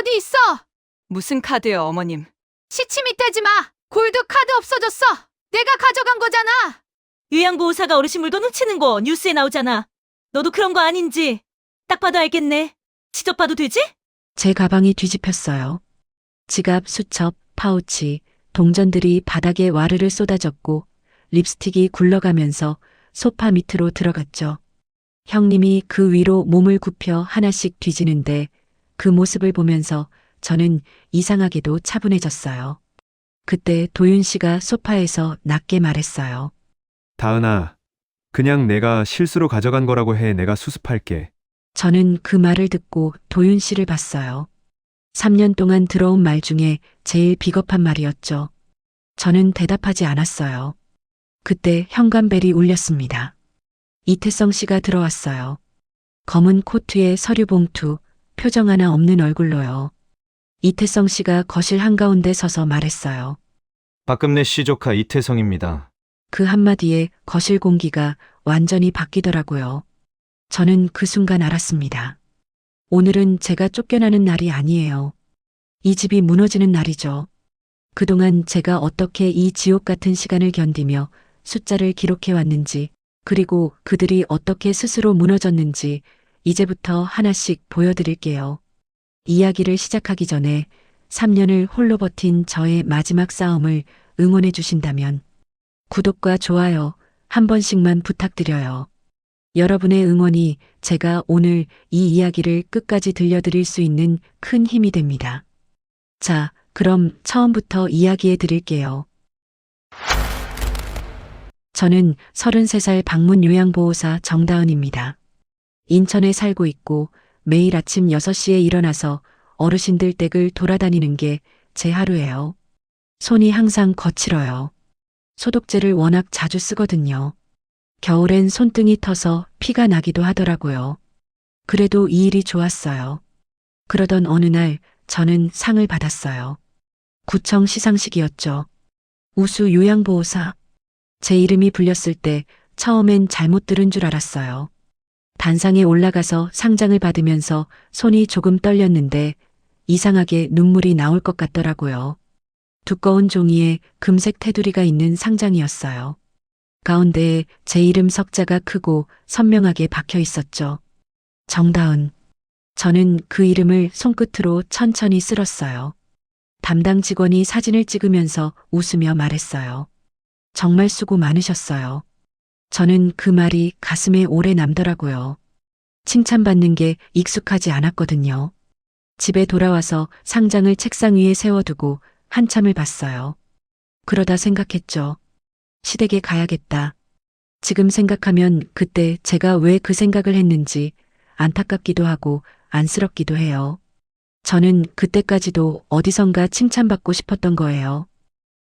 어디 있어? 무슨 카드요, 어머님? 시치미 떼지 마. 골드 카드 없어졌어. 내가 가져간 거잖아. 요양보호사가 어르신 물건 훔치는 거 뉴스에 나오잖아. 너도 그런 거 아닌지 딱 봐도 알겠네. 지적봐도 되지? 제 가방이 뒤집혔어요. 지갑, 수첩, 파우치, 동전들이 바닥에 와르르 쏟아졌고 립스틱이 굴러가면서 소파 밑으로 들어갔죠. 형님이 그 위로 몸을 굽혀 하나씩 뒤지는데 그 모습을 보면서 저는 이상하게도 차분해졌어요. 그때 도윤 씨가 소파에서 낮게 말했어요. 다은아, 그냥 내가 실수로 가져간 거라고 해. 내가 수습할게. 저는 그 말을 듣고 도윤 씨를 봤어요. 3년 동안 들어온 말 중에 제일 비겁한 말이었죠. 저는 대답하지 않았어요. 그때 현관벨이 울렸습니다. 이태성 씨가 들어왔어요. 검은 코트에 서류 봉투, 표정 하나 없는 얼굴로요. 이태성 씨가 거실 한가운데 서서 말했어요. 박금내 씨 조카 이태성입니다. 그 한마디에 거실 공기가 완전히 바뀌더라고요. 저는 그 순간 알았습니다. 오늘은 제가 쫓겨나는 날이 아니에요. 이 집이 무너지는 날이죠. 그동안 제가 어떻게 이 지옥 같은 시간을 견디며 숫자를 기록해 왔는지, 그리고 그들이 어떻게 스스로 무너졌는지 이제부터 하나씩 보여드릴게요. 이야기를 시작하기 전에 3년을 홀로 버틴 저의 마지막 싸움을 응원해 주신다면 구독과 좋아요 한 번씩만 부탁드려요. 여러분의 응원이 제가 오늘 이 이야기를 끝까지 들려드릴 수 있는 큰 힘이 됩니다. 자, 그럼 처음부터 이야기해 드릴게요. 저는 33살 방문 요양보호사 정다은입니다. 인천에 살고 있고 매일 아침 6시에 일어나서 어르신들 댁을 돌아다니는 게 제 하루예요. 손이 항상 거칠어요. 소독제를 워낙 자주 쓰거든요. 겨울엔 손등이 터서 피가 나기도 하더라고요. 그래도 이 일이 좋았어요. 그러던 어느 날 저는 상을 받았어요. 구청 시상식이었죠. 우수 요양보호사. 제 이름이 불렸을 때 처음엔 잘못 들은 줄 알았어요. 단상에 올라가서 상장을 받으면서 손이 조금 떨렸는데 이상하게 눈물이 나올 것 같더라고요. 두꺼운 종이에 금색 테두리가 있는 상장이었어요. 가운데에 제 이름 석자가 크고 선명하게 박혀 있었죠. 정다은. 저는 그 이름을 손끝으로 천천히 쓸었어요. 담당 직원이 사진을 찍으면서 웃으며 말했어요. 정말 수고 많으셨어요. 저는 그 말이 가슴에 오래 남더라고요. 칭찬받는 게 익숙하지 않았거든요. 집에 돌아와서 상장을 책상 위에 세워두고 한참을 봤어요. 그러다 생각했죠. 시댁에 가야겠다. 지금 생각하면 그때 제가 왜 그 생각을 했는지 안타깝기도 하고 안쓰럽기도 해요. 저는 그때까지도 어디선가 칭찬받고 싶었던 거예요.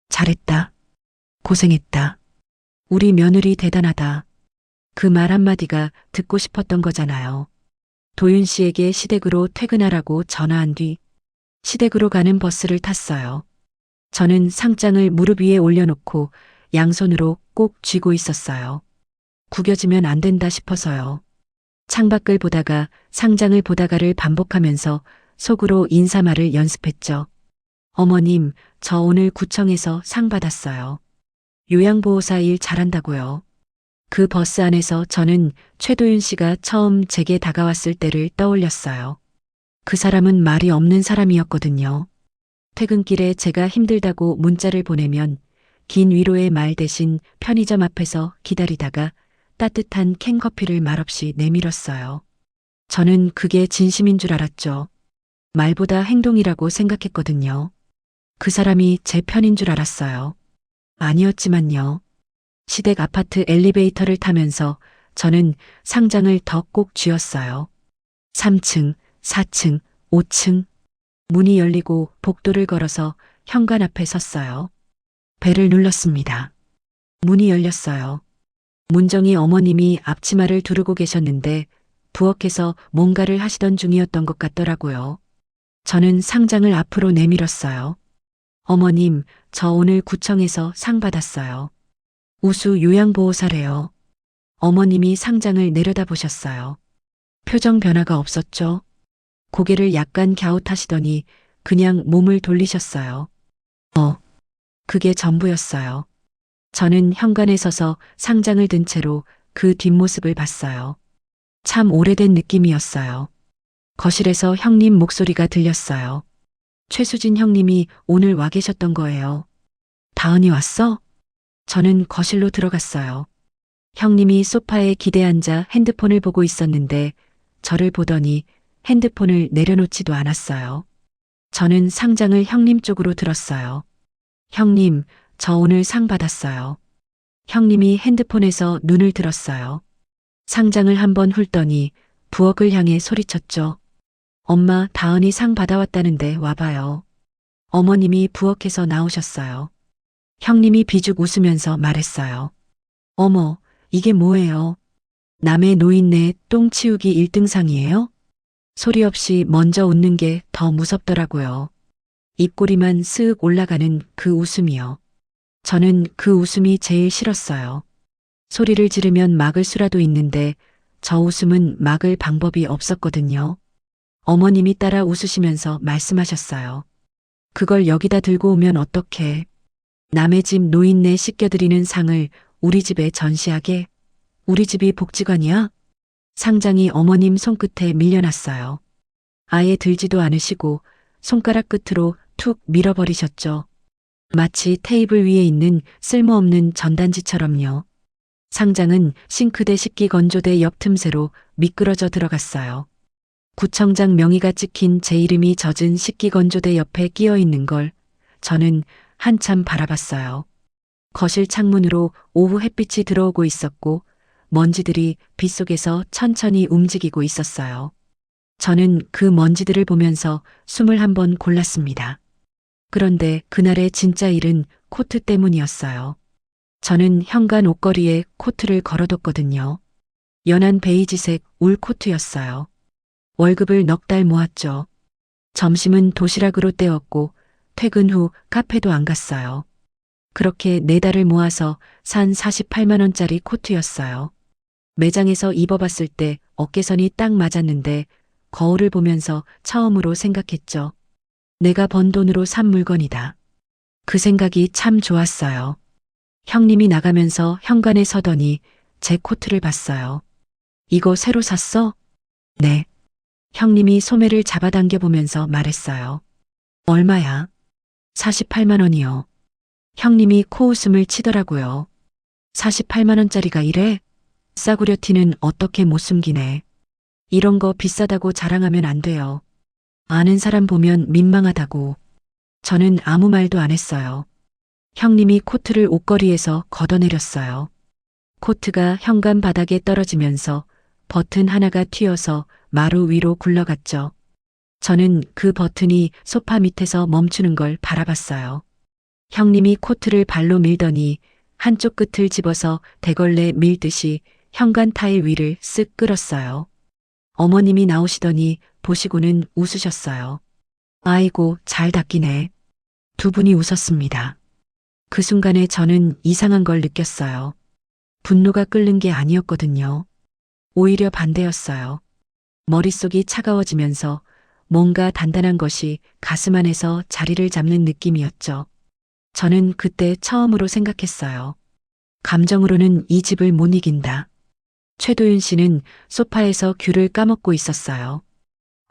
잘했다. 고생했다. 우리 며느리 대단하다. 그 말 한마디가 듣고 싶었던 거잖아요. 도윤 씨에게 시댁으로 퇴근하라고 전화한 뒤 시댁으로 가는 버스를 탔어요. 저는 상장을 무릎 위에 올려놓고 양손으로 꼭 쥐고 있었어요. 구겨지면 안 된다 싶어서요. 창밖을 보다가 상장을 보다가를 반복하면서 속으로 인사말을 연습했죠. 어머님, 저 오늘 구청에서 상 받았어요. 요양보호사 일 잘한다고요. 그 버스 안에서 저는 최도윤 씨가 처음 제게 다가왔을 때를 떠올렸어요. 그 사람은 말이 없는 사람이었거든요. 퇴근길에 제가 힘들다고 문자를 보내면 긴 위로의 말 대신 편의점 앞에서 기다리다가 따뜻한 캔커피를 말없이 내밀었어요. 저는 그게 진심인 줄 알았죠. 말보다 행동이라고 생각했거든요. 그 사람이 제 편인 줄 알았어요. 아니었지만요. 시댁 아파트 엘리베이터를 타면서 저는 상장을 더 꼭 쥐었어요. 3층, 4층, 5층. 문이 열리고 복도를 걸어서 현관 앞에 섰어요. 벨을 눌렀습니다. 문이 열렸어요. 문정희 어머님이 앞치마를 두르고 계셨는데 부엌에서 뭔가를 하시던 중이었던 것 같더라고요. 저는 상장을 앞으로 내밀었어요. 어머님, 저 오늘 구청에서 상 받았어요. 우수 요양보호사래요. 어머님이 상장을 내려다보셨어요. 표정 변화가 없었죠. 고개를 약간 갸웃하시더니 그냥 몸을 돌리셨어요. 그게 전부였어요. 저는 현관에 서서 상장을 든 채로 그 뒷모습을 봤어요. 참 오래된 느낌이었어요. 거실에서 형님 목소리가 들렸어요. 최수진 형님이 오늘 와 계셨던 거예요. 다은이 왔어? 저는 거실로 들어갔어요. 형님이 소파에 기대 앉아 핸드폰을 보고 있었는데 저를 보더니 핸드폰을 내려놓지도 않았어요. 저는 상장을 형님 쪽으로 들었어요. 형님, 저 오늘 상 받았어요. 형님이 핸드폰에서 눈을 들었어요. 상장을 한번 훑더니 부엌을 향해 소리쳤죠. 엄마, 다은이 상 받아왔다는데 와봐요. 어머님이 부엌에서 나오셨어요. 형님이 비죽 웃으면서 말했어요. 어머, 이게 뭐예요? 남의 노인네 똥 치우기 1등상이에요? 소리 없이 먼저 웃는 게 더 무섭더라고요. 입꼬리만 쓱 올라가는 그 웃음이요. 저는 그 웃음이 제일 싫었어요. 소리를 지르면 막을 수라도 있는데 저 웃음은 막을 방법이 없었거든요. 어머님이 따라 웃으시면서 말씀하셨어요. 그걸 여기다 들고 오면 어떡해. 남의 집 노인네 씻겨드리는 상을 우리 집에 전시하게? 우리 집이 복지관이야? 상장이 어머님 손끝에 밀려났어요. 아예 들지도 않으시고 손가락 끝으로 툭 밀어버리셨죠. 마치 테이블 위에 있는 쓸모없는 전단지처럼요. 상장은 싱크대 식기건조대 옆 틈새로 미끄러져 들어갔어요. 구청장 명의가 찍힌 제 이름이 젖은 식기건조대 옆에 끼어 있는 걸 저는 한참 바라봤어요. 거실 창문으로 오후 햇빛이 들어오고 있었고 먼지들이 빗속에서 천천히 움직이고 있었어요. 저는 그 먼지들을 보면서 숨을 한번 골랐습니다. 그런데 그날의 진짜 일은 코트 때문이었어요. 저는 현관 옷걸이에 코트를 걸어뒀거든요. 연한 베이지색 울 코트였어요. 월급을 넉 달 모았죠. 점심은 도시락으로 때웠고 퇴근 후 카페도 안 갔어요. 그렇게 4달을 모아서 산 48만 원짜리 코트였어요. 매장에서 입어봤을 때 어깨선이 딱 맞았는데 거울을 보면서 처음으로 생각했죠. 내가 번 돈으로 산 물건이다. 그 생각이 참 좋았어요. 형님이 나가면서 현관에 서더니 제 코트를 봤어요. 이거 새로 샀어? 네. 형님이 소매를 잡아당겨 보면서 말했어요. 얼마야? 48만 원이요. 형님이 코웃음을 치더라고요. 48만 원짜리가 이래? 싸구려 티는 어떻게 못 숨기네. 이런 거 비싸다고 자랑하면 안 돼요. 아는 사람 보면 민망하다고. 저는 아무 말도 안 했어요. 형님이 코트를 옷걸이에서 걷어내렸어요. 코트가 현관 바닥에 떨어지면서 버튼 하나가 튀어서 마루 위로 굴러갔죠. 저는 그 버튼이 소파 밑에서 멈추는 걸 바라봤어요. 형님이 코트를 발로 밀더니 한쪽 끝을 집어서 대걸레 밀듯이 현관 타일 위를 쓱 끌었어요. 어머님이 나오시더니 보시고는 웃으셨어요. 아이고, 잘 닦이네. 두 분이 웃었습니다. 그 순간에 저는 이상한 걸 느꼈어요. 분노가 끓는 게 아니었거든요. 오히려 반대였어요. 머릿속이 차가워지면서 뭔가 단단한 것이 가슴 안에서 자리를 잡는 느낌이었죠. 저는 그때 처음으로 생각했어요. 감정으로는 이 집을 못 이긴다. 최도윤 씨는 소파에서 귤을 까먹고 있었어요.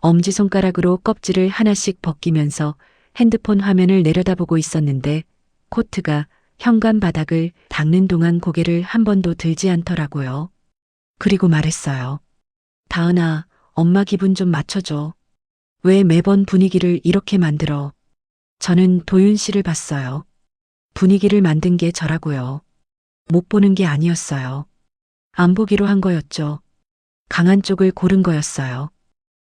엄지손가락으로 껍질을 하나씩 벗기면서 핸드폰 화면을 내려다보고 있었는데 코트가 현관 바닥을 닦는 동안 고개를 한 번도 들지 않더라고요. 그리고 말했어요. 다은아, 엄마 기분 좀 맞춰줘. 왜 매번 분위기를 이렇게 만들어? 저는 도윤 씨를 봤어요. 분위기를 만든 게 저라고요. 못 보는 게 아니었어요. 안 보기로 한 거였죠. 강한 쪽을 고른 거였어요.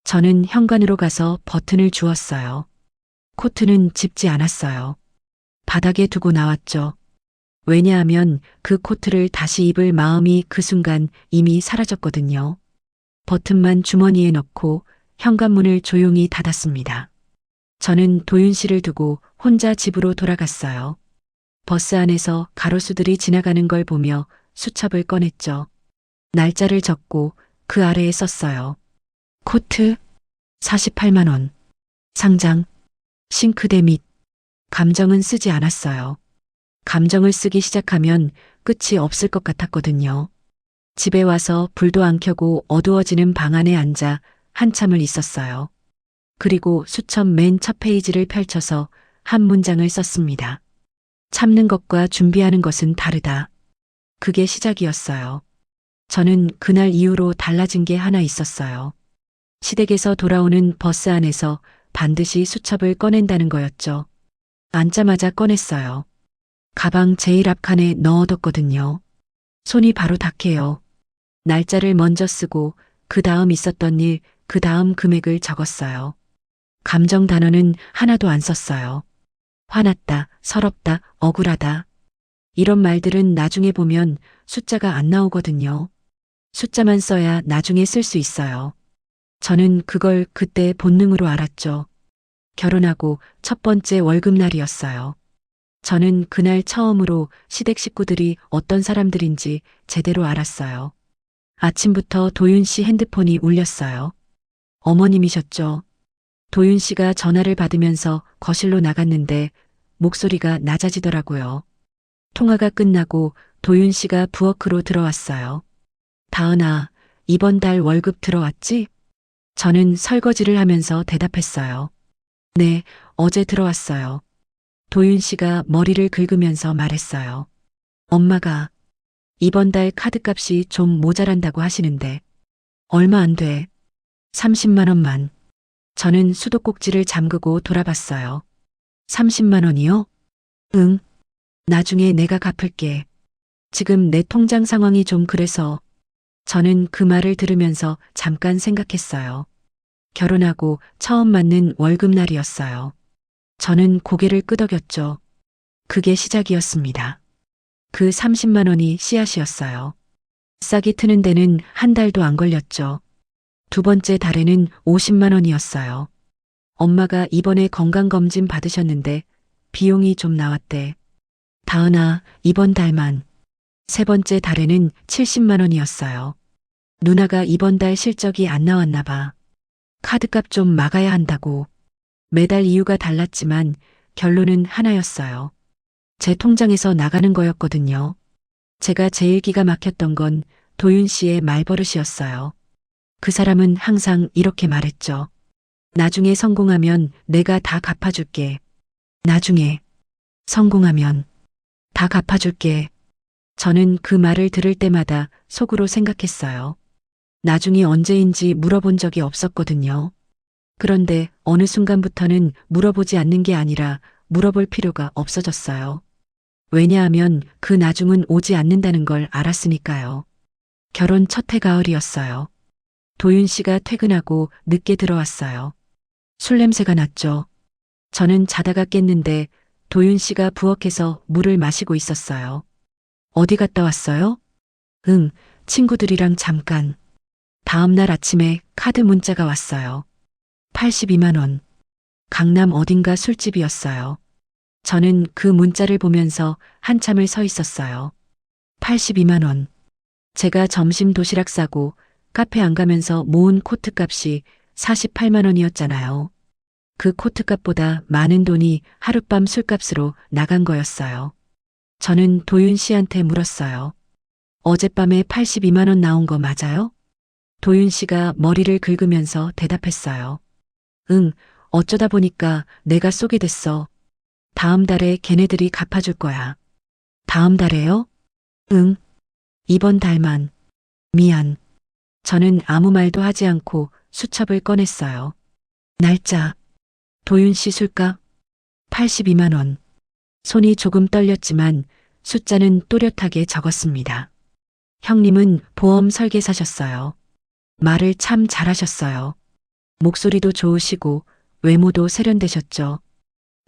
저는 현관으로 가서 버튼을 주었어요. 코트는 집지 않았어요. 바닥에 두고 나왔죠. 왜냐하면 그 코트를 다시 입을 마음이 그 순간 이미 사라졌거든요. 버튼만 주머니에 넣고 현관문을 조용히 닫았습니다. 저는 도윤 씨를 두고 혼자 집으로 돌아갔어요. 버스 안에서 가로수들이 지나가는 걸 보며 수첩을 꺼냈죠. 날짜를 적고 그 아래에 썼어요. 코트 48만 원. 상장, 싱크대 및 감정은 쓰지 않았어요. 감정을 쓰기 시작하면 끝이 없을 것 같았거든요. 집에 와서 불도 안 켜고 어두워지는 방 안에 앉아 한참을 있었어요. 그리고 수첩 맨 첫 페이지를 펼쳐서 한 문장을 썼습니다. 참는 것과 준비하는 것은 다르다. 그게 시작이었어요. 저는 그날 이후로 달라진 게 하나 있었어요. 시댁에서 돌아오는 버스 안에서 반드시 수첩을 꺼낸다는 거였죠. 앉자마자 꺼냈어요. 가방 제일 앞칸에 넣어뒀거든요. 손이 바로 닿게요. 날짜를 먼저 쓰고 그 다음 있었던 일, 그 다음 금액을 적었어요. 감정 단어는 하나도 안 썼어요. 화났다, 서럽다, 억울하다. 이런 말들은 나중에 보면 숫자가 안 나오거든요. 숫자만 써야 나중에 쓸 수 있어요. 저는 그걸 그때 본능으로 알았죠. 결혼하고 첫 번째 월급날이었어요. 저는 그날 처음으로 시댁 식구들이 어떤 사람들인지 제대로 알았어요. 아침부터 도윤 씨 핸드폰이 울렸어요. 어머님이셨죠. 도윤 씨가 전화를 받으면서 거실로 나갔는데 목소리가 낮아지더라고요. 통화가 끝나고 도윤 씨가 부엌으로 들어왔어요. 다은아, 이번 달 월급 들어왔지? 저는 설거지를 하면서 대답했어요. 네, 어제 들어왔어요. 도윤 씨가 머리를 긁으면서 말했어요. 엄마가 이번 달 카드값이 좀 모자란다고 하시는데 얼마 안 돼. 30만 원만. 저는 수도꼭지를 잠그고 돌아봤어요. 30만 원이요? 응. 나중에 내가 갚을게. 지금 내 통장 상황이 좀 그래서. 저는 그 말을 들으면서 잠깐 생각했어요. 결혼하고 처음 맞는 월급날이었어요. 저는 고개를 끄덕였죠. 그게 시작이었습니다. 그 30만 원이 씨앗이었어요. 싹이 트는 데는 한 달도 안 걸렸죠. 두 번째 달에는 50만 원이었어요. 엄마가 이번에 건강검진 받으셨는데 비용이 좀 나왔대. 다은아, 이번 달만. 세 번째 달에는 70만 원이었어요. 누나가 이번 달 실적이 안 나왔나 봐. 카드값 좀 막아야 한다고. 매달 이유가 달랐지만 결론은 하나였어요. 제 통장에서 나가는 거였거든요. 제가 제일 기가 막혔던 건 도윤 씨의 말버릇이었어요. 그 사람은 항상 이렇게 말했죠. 나중에 성공하면 내가 다 갚아줄게. 나중에 성공하면 다 갚아줄게. 저는 그 말을 들을 때마다 속으로 생각했어요. 나중이 언제인지 물어본 적이 없었거든요. 그런데 어느 순간부터는 물어보지 않는 게 아니라 물어볼 필요가 없어졌어요. 왜냐하면 그 나중은 오지 않는다는 걸 알았으니까요. 결혼 첫 해 가을이었어요. 도윤 씨가 퇴근하고 늦게 들어왔어요. 술 냄새가 났죠. 저는 자다가 깼는데 도윤 씨가 부엌에서 물을 마시고 있었어요. 어디 갔다 왔어요? 응, 친구들이랑 잠깐. 다음 날 아침에 카드 문자가 왔어요. 82만 원. 강남 어딘가 술집이었어요. 저는 그 문자를 보면서 한참을 서 있었어요. 82만 원. 제가 점심 도시락 싸고 카페 안 가면서 모은 코트값이 48만 원이었잖아요. 그 코트값보다 많은 돈이 하룻밤 술값으로 나간 거였어요. 저는 도윤 씨한테 물었어요. 어젯밤에 82만 원 나온 거 맞아요? 도윤 씨가 머리를 긁으면서 대답했어요. 응, 어쩌다 보니까 내가 쏘게 됐어. 다음 달에 걔네들이 갚아줄 거야. 다음 달에요? 응. 이번 달만. 미안. 저는 아무 말도 하지 않고 수첩을 꺼냈어요. 날짜. 도윤 씨 술값 82만 원. 손이 조금 떨렸지만 숫자는 또렷하게 적었습니다. 형님은 보험 설계사셨어요. 말을 참 잘하셨어요. 목소리도 좋으시고 외모도 세련되셨죠.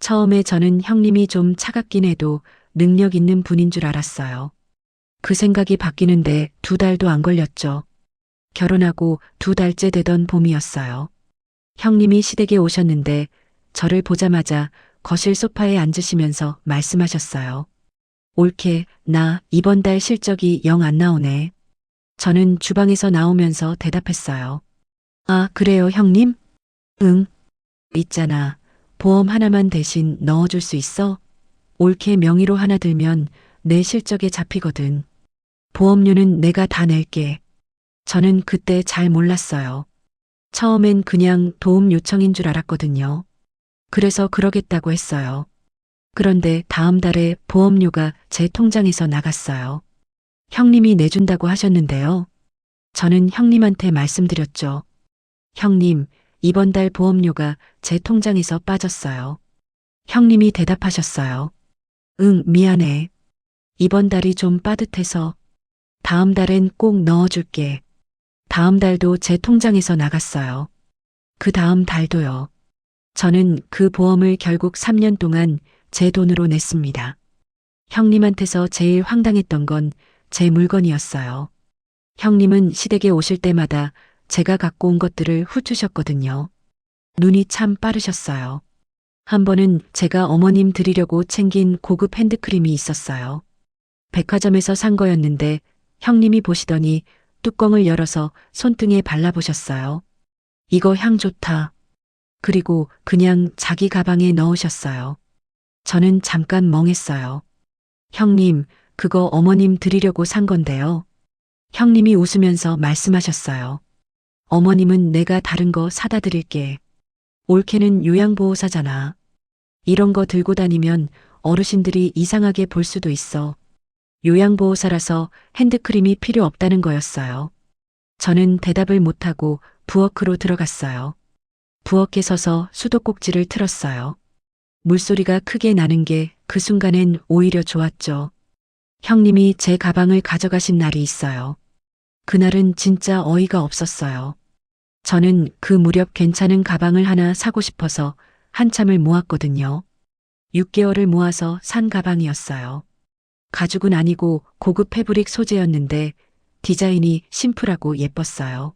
처음에 저는 형님이 좀 차갑긴 해도 능력 있는 분인 줄 알았어요. 그 생각이 바뀌는데 2달도 안 걸렸죠. 결혼하고 2달째 되던 봄이었어요. 형님이 시댁에 오셨는데 저를 보자마자 거실 소파에 앉으시면서 말씀하셨어요. 올케, 나 이번 달 실적이 영 안 나오네. 저는 주방에서 나오면서 대답했어요. 아, 그래요, 형님? 응. 있잖아. 보험 하나만 대신 넣어줄 수 있어? 올케 명의로 하나 들면 내 실적에 잡히거든. 보험료는 내가 다 낼게. 저는 그때 잘 몰랐어요. 처음엔 그냥 도움 요청인 줄 알았거든요. 그래서 그러겠다고 했어요. 그런데 다음 달에 보험료가 제 통장에서 나갔어요. 형님이 내준다고 하셨는데요. 저는 형님한테 말씀드렸죠. 형님, 이번 달 보험료가 제 통장에서 빠졌어요. 형님이 대답하셨어요. 응, 미안해. 이번 달이 좀 빠듯해서 다음 달엔 꼭 넣어줄게. 다음 달도 제 통장에서 나갔어요. 그 다음 달도요. 저는 그 보험을 결국 3년 동안 제 돈으로 냈습니다. 형님한테서 제일 황당했던 건 제 물건이었어요. 형님은 시댁에 오실 때마다 제가 갖고 온 것들을 훑으셨거든요. 눈이 참 빠르셨어요. 한 번은 제가 어머님 드리려고 챙긴 고급 핸드크림이 있었어요. 백화점에서 산 거였는데 형님이 보시더니 뚜껑을 열어서 손등에 발라보셨어요. 이거 향 좋다. 그리고 그냥 자기 가방에 넣으셨어요. 저는 잠깐 멍했어요. 형님, 그거 어머님 드리려고 산 건데요. 형님이 웃으면서 말씀하셨어요. 어머님은 내가 다른 거 사다 드릴게. 올케는 요양보호사잖아. 이런 거 들고 다니면 어르신들이 이상하게 볼 수도 있어. 요양보호사라서 핸드크림이 필요 없다는 거였어요. 저는 대답을 못하고 부엌으로 들어갔어요. 부엌에 서서 수도꼭지를 틀었어요. 물소리가 크게 나는 게 그 순간엔 오히려 좋았죠. 형님이 제 가방을 가져가신 날이 있어요. 그날은 진짜 어이가 없었어요. 저는 그 무렵 괜찮은 가방을 하나 사고 싶어서 한참을 모았거든요. 6개월을 모아서 산 가방이었어요. 가죽은 아니고 고급 패브릭 소재였는데 디자인이 심플하고 예뻤어요.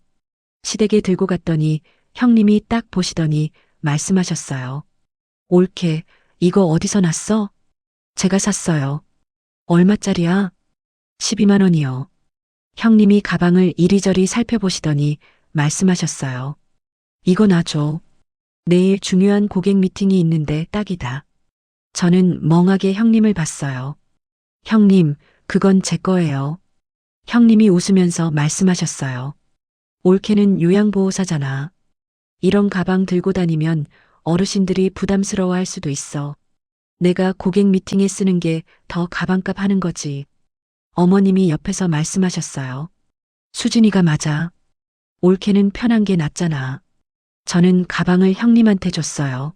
시댁에 들고 갔더니 형님이 딱 보시더니 말씀하셨어요. 올케, 이거 어디서 났어? 제가 샀어요. 얼마짜리야? 12만 원이요. 형님이 가방을 이리저리 살펴보시더니 말씀하셨어요. 이거 놔줘. 내일 중요한 고객 미팅이 있는데 딱이다. 저는 멍하게 형님을 봤어요. 형님, 그건 제 거예요. 형님이 웃으면서 말씀하셨어요. 올케는 요양보호사잖아. 이런 가방 들고 다니면 어르신들이 부담스러워할 수도 있어. 내가 고객 미팅에 쓰는 게 더 가방값 하는 거지. 어머님이 옆에서 말씀하셨어요. 수진이가 맞아. 올케는 편한 게 낫잖아. 저는 가방을 형님한테 줬어요.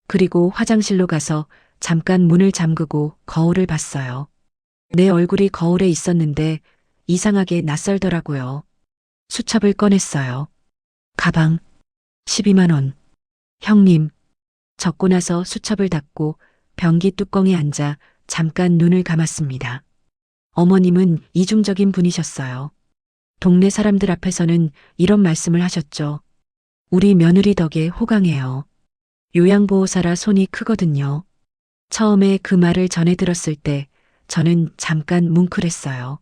그리고 화장실로 가서 잠깐 문을 잠그고 거울을 봤어요. 내 얼굴이 거울에 있었는데 이상하게 낯설더라고요. 수첩을 꺼냈어요. 가방 12만 원. 형님. 적고 나서 수첩을 닫고 변기 뚜껑에 앉아 잠깐 눈을 감았습니다. 어머님은 이중적인 분이셨어요. 동네 사람들 앞에서는 이런 말씀을 하셨죠. 우리 며느리 덕에 호강해요. 요양보호사라 손이 크거든요. 처음에 그 말을 전해 들었을 때 저는 잠깐 뭉클했어요.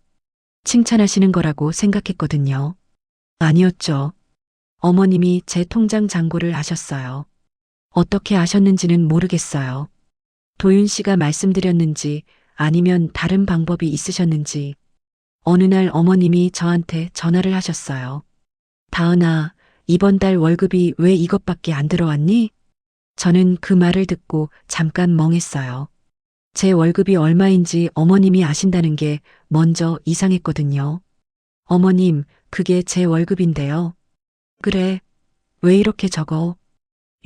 칭찬하시는 거라고 생각했거든요. 아니었죠. 어머님이 제 통장 잔고를 아셨어요. 어떻게 아셨는지는 모르겠어요. 도윤 씨가 말씀드렸는지 아니면 다른 방법이 있으셨는지 어느 날 어머님이 저한테 전화를 하셨어요. 다은아, 이번 달 월급이 왜 이것밖에 안 들어왔니? 저는 그 말을 듣고 잠깐 멍했어요. 제 월급이 얼마인지 어머님이 아신다는 게 먼저 이상했거든요. 어머님, 그게 제 월급인데요. 그래, 왜 이렇게 적어?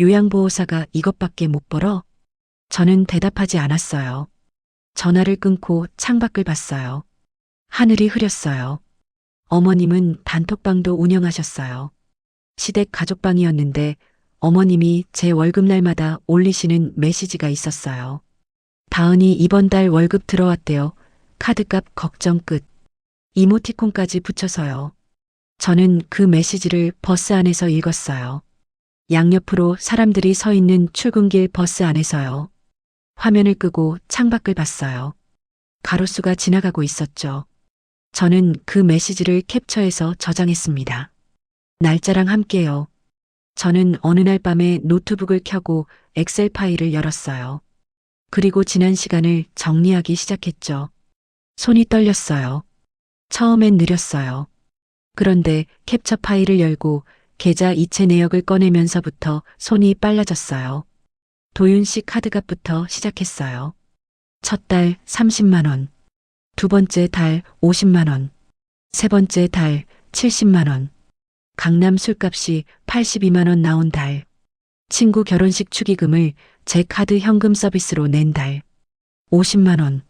요양보호사가 이것밖에 못 벌어? 저는 대답하지 않았어요. 전화를 끊고 창밖을 봤어요. 하늘이 흐렸어요. 어머님은 단톡방도 운영하셨어요. 시댁 가족방이었는데 어머님이 제 월급날마다 올리시는 메시지가 있었어요. 다은이 이번 달 월급 들어왔대요. 카드값 걱정 끝. 이모티콘까지 붙여서요. 저는 그 메시지를 버스 안에서 읽었어요. 양옆으로 사람들이 서 있는 출근길 버스 안에서요. 화면을 끄고 창밖을 봤어요. 가로수가 지나가고 있었죠. 저는 그 메시지를 캡처해서 저장했습니다. 날짜랑 함께요. 저는 어느 날 밤에 노트북을 켜고 엑셀 파일을 열었어요. 그리고 지난 시간을 정리하기 시작했죠. 손이 떨렸어요. 처음엔 느렸어요. 그런데 캡처 파일을 열고 계좌 이체 내역을 꺼내면서부터 손이 빨라졌어요. 도윤 씨 카드값부터 시작했어요. 첫 달 30만 원, 두 번째 달 50만 원, 세 번째 달 70만 원, 강남 술값이 82만 원 나온 달, 친구 결혼식 축의금을 제 카드 현금 서비스로 낸 달, 50만 원.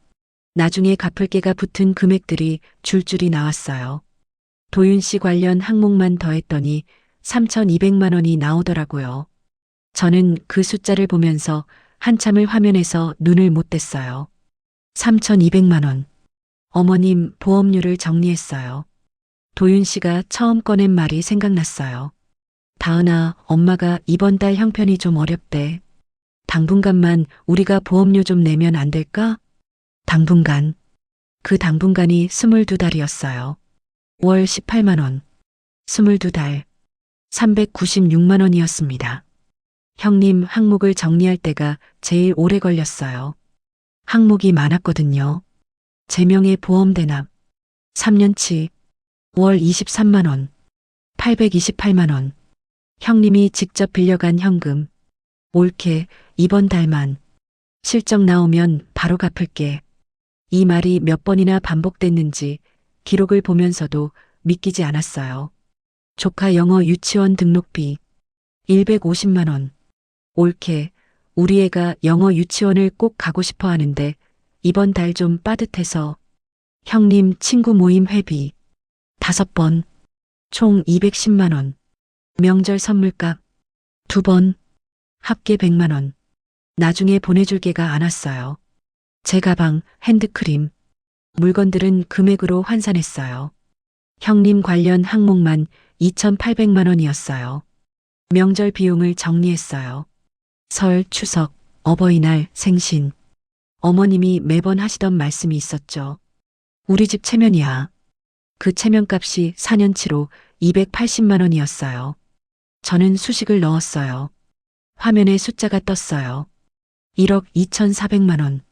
나중에 갚을 게가 붙은 금액들이 줄줄이 나왔어요. 도윤 씨 관련 항목만 더했더니 3,200만 원이 나오더라고요. 저는 그 숫자를 보면서 한참을 화면에서 눈을 못 뗐어요. 3,200만 원. 어머님 보험료를 정리했어요. 도윤 씨가 처음 꺼낸 말이 생각났어요. 다은아, 엄마가 이번 달 형편이 좀 어렵대. 당분간만 우리가 보험료 좀 내면 안 될까? 당분간. 그 당분간이 22달이었어요. 월 18만 원. 22달. 396만 원이었습니다. 형님 항목을 정리할 때가 제일 오래 걸렸어요. 항목이 많았거든요. 제명의 보험 대납. 3년치. 월 23만 원. 828만 원. 형님이 직접 빌려간 현금. 올케 이번 달만. 실적 나오면 바로 갚을게. 이 말이 몇 번이나 반복됐는지 기록을 보면서도 믿기지 않았어요. 조카 영어 유치원 등록비 150만 원. 올케 우리 애가 영어 유치원을 꼭 가고 싶어 하는데 이번 달 좀 빠듯해서. 형님 친구 모임 회비 5번. 총 210만 원. 명절 선물값 2번. 합계 100만 원. 나중에 보내줄 게가 안 왔어요. 제 가방, 핸드크림, 물건들은 금액으로 환산했어요. 형님 관련 항목만 2,800만 원이었어요. 명절 비용을 정리했어요. 설, 추석, 어버이날, 생신. 어머님이 매번 하시던 말씀이 있었죠. 우리 집 체면이야. 그 체면값이 4년치로 280만 원이었어요. 저는 수식을 넣었어요. 화면에 숫자가 떴어요. 1억 2,400만 원.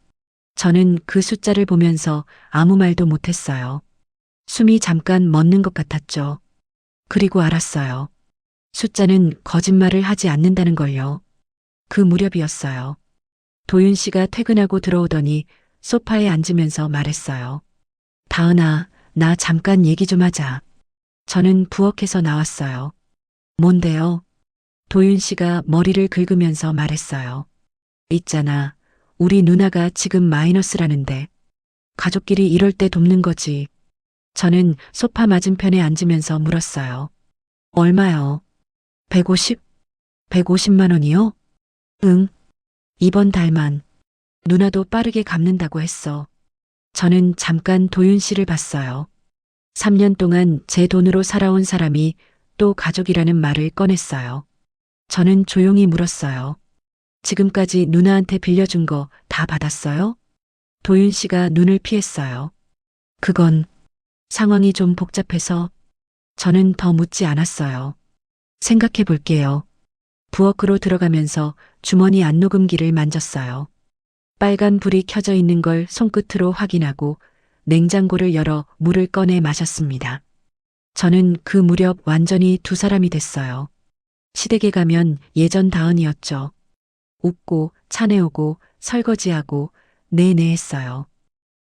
저는 그 숫자를 보면서 아무 말도 못했어요. 숨이 잠깐 멎는 것 같았죠. 그리고 알았어요. 숫자는 거짓말을 하지 않는다는 걸요. 그 무렵이었어요. 도윤 씨가 퇴근하고 들어오더니 소파에 앉으면서 말했어요. 다은아, 나 잠깐 얘기 좀 하자. 저는 부엌에서 나왔어요. 뭔데요? 도윤 씨가 머리를 긁으면서 말했어요. 있잖아. 우리 누나가 지금 마이너스라는데. 가족끼리 이럴 때 돕는 거지. 저는 소파 맞은편에 앉으면서 물었어요. 얼마요? 150? 150만 원이요? 응. 이번 달만. 누나도 빠르게 갚는다고 했어. 저는 잠깐 도윤 씨를 봤어요. 3년 동안 제 돈으로 살아온 사람이 또 가족이라는 말을 꺼냈어요. 저는 조용히 물었어요. 지금까지 누나한테 빌려준 거 다 받았어요? 도윤 씨가 눈을 피했어요. 그건 상황이 좀 복잡해서 저는 더 묻지 않았어요. 생각해 볼게요. 부엌으로 들어가면서 주머니 안녹음기를 만졌어요. 빨간 불이 켜져 있는 걸 손끝으로 확인하고 냉장고를 열어 물을 꺼내 마셨습니다. 저는 그 무렵 완전히 두 사람이 됐어요. 시댁에 가면 예전 다은이었죠. 웃고 차내오고 설거지하고 네네 했어요.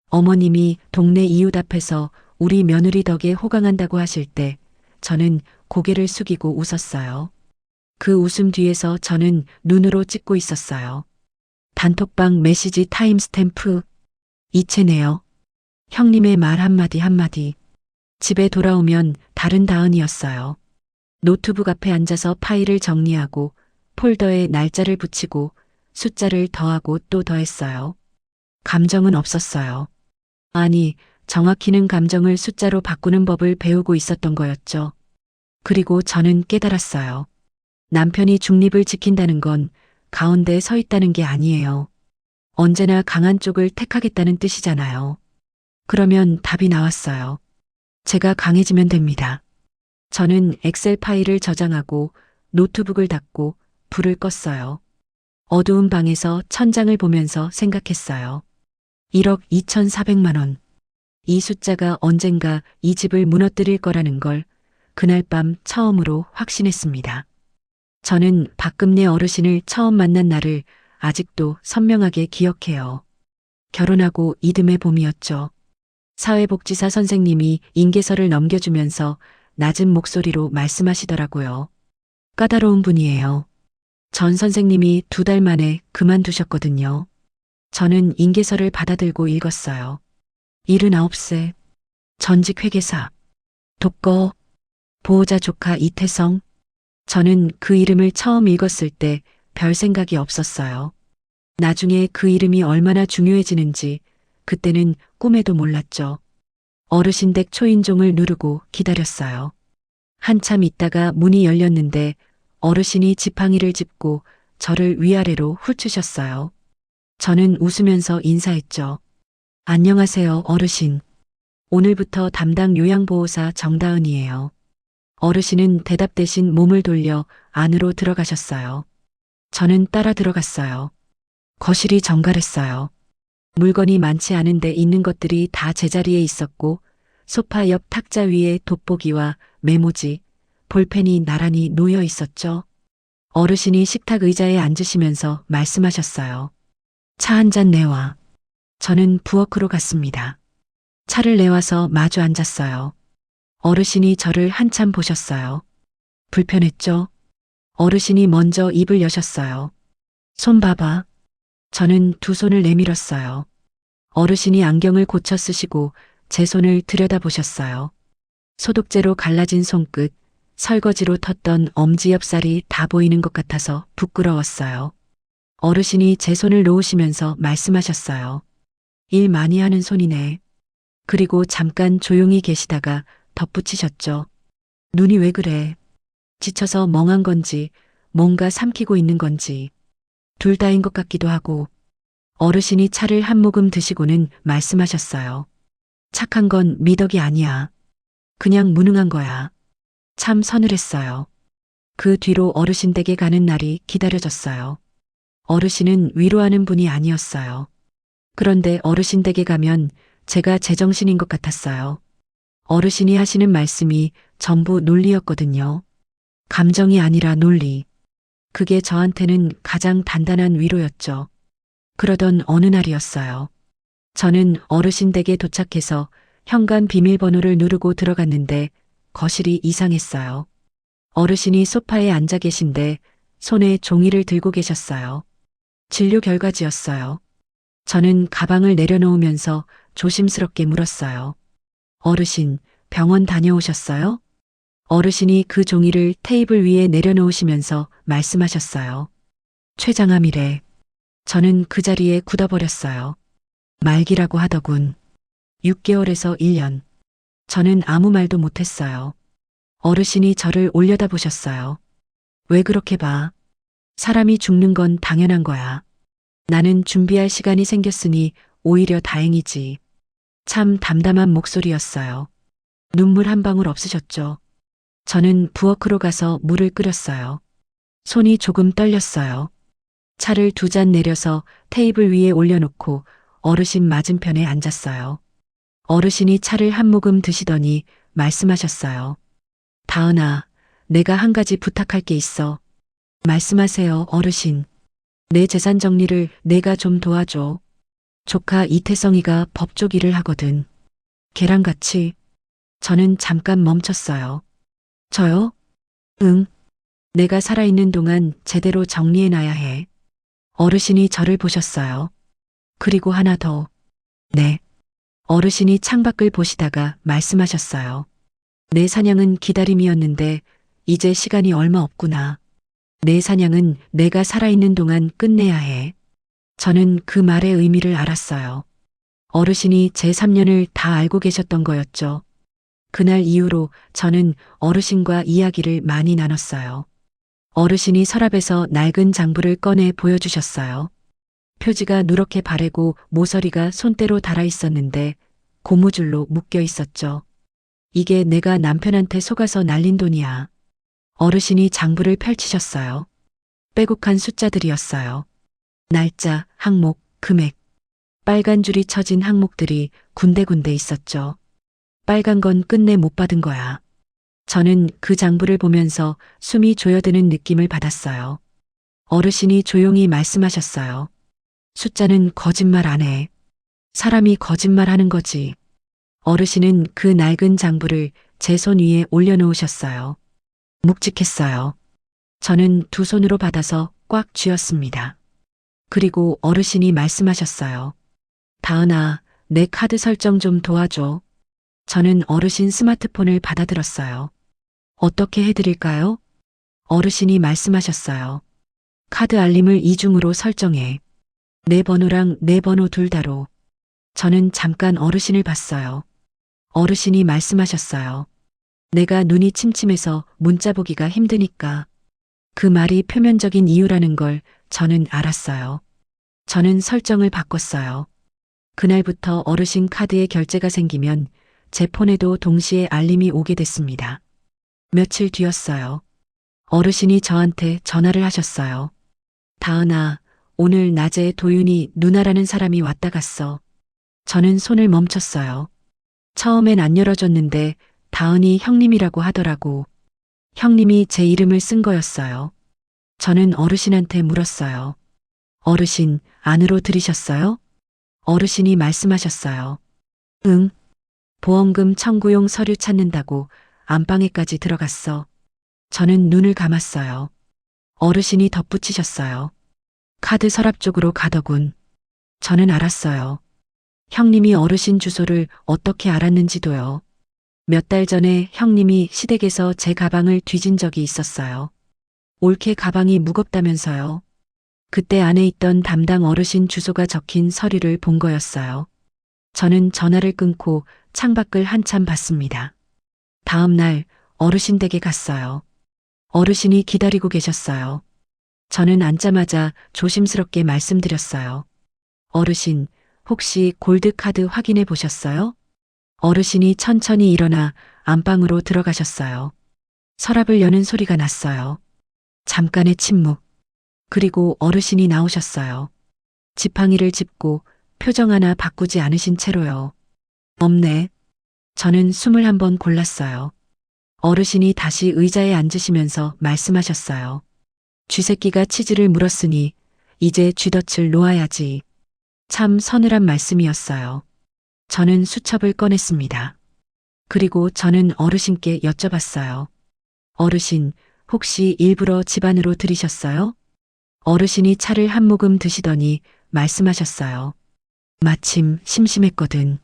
어머님이 동네 이웃 앞에서 우리 며느리 덕에 호강한다고 하실 때 저는 고개를 숙이고 웃었어요. 그 웃음 뒤에서 저는 눈으로 찍고 있었어요. 단톡방 메시지 타임스탬프. 이체네요. 형님의 말 한마디 한마디. 집에 돌아오면 다른 다은이었어요. 노트북 앞에 앉아서 파일을 정리하고 폴더에 날짜를 붙이고 숫자를 더하고 또 더했어요. 감정은 없었어요. 아니, 정확히는 감정을 숫자로 바꾸는 법을 배우고 있었던 거였죠. 그리고 저는 깨달았어요. 남편이 중립을 지킨다는 건 가운데에 서 있다는 게 아니에요. 언제나 강한 쪽을 택하겠다는 뜻이잖아요. 그러면 답이 나왔어요. 제가 강해지면 됩니다. 저는 엑셀 파일을 저장하고 노트북을 닫고 불을 껐어요. 어두운 방에서 천장을 보면서 생각했어요. 1억 2,400만 원. 이 숫자가 언젠가 이 집을 무너뜨릴 거라는 걸 그날 밤 처음으로 확신했습니다. 저는 박금내 어르신을 처음 만난 날을 아직도 선명하게 기억해요. 결혼하고 이듬해 봄이었죠. 사회복지사 선생님이 인계서를 넘겨주면서 낮은 목소리로 말씀하시더라고요. 까다로운 분이에요. 전 선생님이 2달 만에 그만두셨거든요. 저는 인계서를 받아들고 읽었어요. 79세, 전직 회계사, 독거, 보호자 조카 이태성. 저는 그 이름을 처음 읽었을 때 별 생각이 없었어요. 나중에 그 이름이 얼마나 중요해지는지 그때는 꿈에도 몰랐죠. 어르신 댁 초인종을 누르고 기다렸어요. 한참 있다가 문이 열렸는데 어르신이 지팡이를 짚고 저를 위아래로 훑으셨어요. 저는 웃으면서 인사했죠. 안녕하세요, 어르신. 오늘부터 담당 요양보호사 정다은이에요. 어르신은 대답 대신 몸을 돌려 안으로 들어가셨어요. 저는 따라 들어갔어요. 거실이 정갈했어요. 물건이 많지 않은데 있는 것들이 다 제자리에 있었고 소파 옆 탁자 위에 돋보기와 메모지, 볼펜이 나란히 놓여 있었죠. 어르신이 식탁 의자에 앉으시면서 말씀하셨어요. 차 한 잔 내와. 저는 부엌으로 갔습니다. 차를 내와서 마주 앉았어요. 어르신이 저를 한참 보셨어요. 불편했죠? 어르신이 먼저 입을 여셨어요. 손 봐봐. 저는 2손을 내밀었어요. 어르신이 안경을 고쳐 쓰시고 제 손을 들여다보셨어요. 소독제로 갈라진 손끝, 설거지로 텄던 엄지옆살이 다 보이는 것 같아서 부끄러웠어요. 어르신이 제 손을 놓으시면서 말씀하셨어요. 일 많이 하는 손이네. 그리고 잠깐 조용히 계시다가 덧붙이셨죠. 눈이 왜 그래? 지쳐서 멍한 건지 뭔가 삼키고 있는 건지 둘 다인 것 같기도 하고. 어르신이 차를 한 모금 드시고는 말씀하셨어요. 착한 건 미덕이 아니야. 그냥 무능한 거야. 참 서늘했어요. 그 뒤로 어르신 댁에 가는 날이 기다려졌어요. 어르신은 위로하는 분이 아니었어요. 그런데 어르신 댁에 가면 제가 제정신인 것 같았어요. 어르신이 하시는 말씀이 전부 논리였거든요. 감정이 아니라 논리. 그게 저한테는 가장 단단한 위로였죠. 그러던 어느 날이었어요. 저는 어르신 댁에 도착해서 현관 비밀번호를 누르고 들어갔는데 거실이 이상했어요. 어르신이 소파에 앉아 계신데 손에 종이를 들고 계셨어요. 진료 결과지였어요. 저는 가방을 내려놓으면서 조심스럽게 물었어요. 어르신, 병원 다녀오셨어요? 어르신이 그 종이를 테이블 위에 내려놓으시면서 말씀하셨어요. 췌장암이래. 저는 그 자리에 굳어버렸어요. 말기라고 하더군. 6개월에서 1년. 저는 아무 말도 못했어요. 어르신이 저를 올려다보셨어요. 왜 그렇게 봐? 사람이 죽는 건 당연한 거야. 나는 준비할 시간이 생겼으니 오히려 다행이지. 참 담담한 목소리였어요. 눈물 한 방울 없으셨죠? 저는 부엌으로 가서 물을 끓였어요. 손이 조금 떨렸어요. 차를 2잔 내려서 테이블 위에 올려놓고 어르신 맞은편에 앉았어요. 어르신이 차를 한 모금 드시더니 말씀하셨어요. 다은아, 내가 한 가지 부탁할 게 있어. 말씀하세요, 어르신. 내 재산 정리를 내가 좀 도와줘. 조카 이태성이가 법조 일을 하거든. 걔랑 같이. 저는 잠깐 멈췄어요. 저요? 응. 내가 살아있는 동안 제대로 정리해놔야 해. 어르신이 저를 보셨어요. 그리고 하나 더. 네. 어르신이 창밖을 보시다가 말씀하셨어요. 내 사냥은 기다림이었는데 이제 시간이 얼마 없구나. 내 사냥은 내가 살아있는 동안 끝내야 해. 저는 그 말의 의미를 알았어요. 어르신이 제 3년을 다 알고 계셨던 거였죠. 그날 이후로 저는 어르신과 이야기를 많이 나눴어요. 어르신이 서랍에서 낡은 장부를 꺼내 보여주셨어요. 표지가 누렇게 바래고 모서리가 손때로 달아 있었는데 고무줄로 묶여 있었죠. 이게 내가 남편한테 속아서 날린 돈이야. 어르신이 장부를 펼치셨어요. 빼곡한 숫자들이었어요. 날짜, 항목, 금액. 빨간 줄이 쳐진 항목들이 군데군데 있었죠. 빨간 건 끝내 못 받은 거야. 저는 그 장부를 보면서 숨이 조여드는 느낌을 받았어요. 어르신이 조용히 말씀하셨어요. 숫자는 거짓말 안 해. 사람이 거짓말하는 거지. 어르신은 그 낡은 장부를 제 손 위에 올려놓으셨어요. 묵직했어요. 저는 두 손으로 받아서 꽉 쥐었습니다. 그리고 어르신이 말씀하셨어요. 다은아, 내 카드 설정 좀 도와줘. 저는 어르신 스마트폰을 받아들었어요. 어떻게 해드릴까요? 어르신이 말씀하셨어요. 카드 알림을 이중으로 설정해. 내 번호랑 내 번호 둘 다로. 저는 잠깐 어르신을 봤어요. 어르신이 말씀하셨어요. 내가 눈이 침침해서 문자 보기가 힘드니까. 그 말이 표면적인 이유라는 걸 저는 알았어요. 저는 설정을 바꿨어요. 그날부터 어르신 카드에 결제가 생기면 제 폰에도 동시에 알림이 오게 됐습니다. 며칠 뒤였어요. 어르신이 저한테 전화를 하셨어요. 다은아, 오늘 낮에 도윤이 누나라는 사람이 왔다 갔어. 저는 손을 멈췄어요. 처음엔 안 열어줬는데 다은이 형님이라고 하더라고. 형님이 제 이름을 쓴 거였어요. 저는 어르신한테 물었어요. 어르신, 안으로 들이셨어요? 어르신이 말씀하셨어요. 응. 보험금 청구용 서류 찾는다고 안방에까지 들어갔어. 저는 눈을 감았어요. 어르신이 덧붙이셨어요. 카드 서랍 쪽으로 가더군. 저는 알았어요. 형님이 어르신 주소를 어떻게 알았는지도요. 몇 달 전에 형님이 시댁에서 제 가방을 뒤진 적이 있었어요. 올케 가방이 무겁다면서요. 그때 안에 있던 담당 어르신 주소가 적힌 서류를 본 거였어요. 저는 전화를 끊고 창밖을 한참 봤습니다. 다음 날 어르신 댁에 갔어요. 어르신이 기다리고 계셨어요. 저는 앉자마자 조심스럽게 말씀드렸어요. 어르신, 혹시 골드카드 확인해 보셨어요? 어르신이 천천히 일어나 안방으로 들어가셨어요. 서랍을 여는 소리가 났어요. 잠깐의 침묵. 그리고 어르신이 나오셨어요. 지팡이를 짚고 표정 하나 바꾸지 않으신 채로요. 없네. 저는 숨을 한번 골랐어요. 어르신이 다시 의자에 앉으시면서 말씀하셨어요. 쥐새끼가 치즈를 물었으니 이제 쥐덫을 놓아야지. 참 서늘한 말씀이었어요. 저는 수첩을 꺼냈습니다. 그리고 저는 어르신께 여쭤봤어요. 어르신, 혹시 일부러 집 안으로 들이셨어요? 어르신이 차를 한 모금 드시더니 말씀하셨어요. 마침 심심했거든.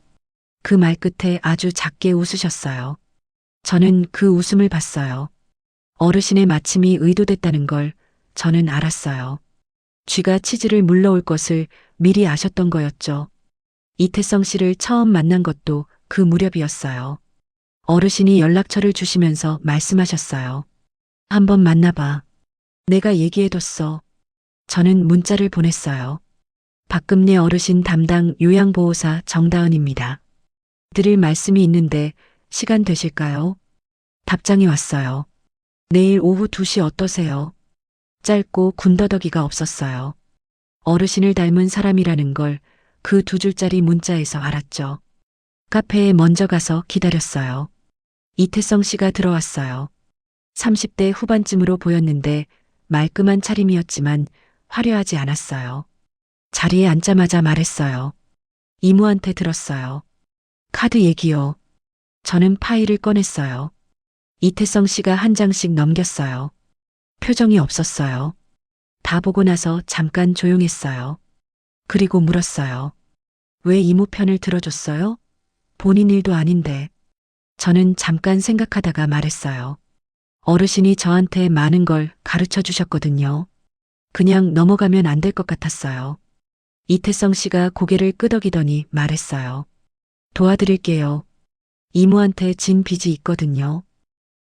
그 말 끝에 아주 작게 웃으셨어요. 저는 그 웃음을 봤어요. 어르신의 마침이 의도됐다는 걸 저는 알았어요. 쥐가 치즈를 물러올 것을 미리 아셨던 거였죠. 이태성 씨를 처음 만난 것도 그 무렵이었어요. 어르신이 연락처를 주시면서 말씀하셨어요. 한번 만나봐. 내가 얘기해뒀어. 저는 문자를 보냈어요. 박금내 어르신 담당 요양보호사 정다은입니다. 드릴 말씀이 있는데 시간 되실까요? 답장이 왔어요. 내일 오후 2시 어떠세요? 짧고 군더더기가 없었어요. 어르신을 닮은 사람이라는 걸 그 두 줄짜리 문자에서 알았죠. 카페에 먼저 가서 기다렸어요. 이태성 씨가 들어왔어요. 30대 후반쯤으로 보였는데 말끔한 차림이었지만 화려하지 않았어요. 자리에 앉자마자 말했어요. 이모한테 들었어요. 카드 얘기요. 저는 파일을 꺼냈어요. 이태성 씨가 한 장씩 넘겼어요. 표정이 없었어요. 다 보고 나서 잠깐 조용했어요. 그리고 물었어요. 왜 이모 편을 들어줬어요? 본인 일도 아닌데. 저는 잠깐 생각하다가 말했어요. 어르신이 저한테 많은 걸 가르쳐 주셨거든요. 그냥 넘어가면 안 될 것 같았어요. 이태성 씨가 고개를 끄덕이더니 말했어요. 도와드릴게요. 이모한테 진 빚이 있거든요.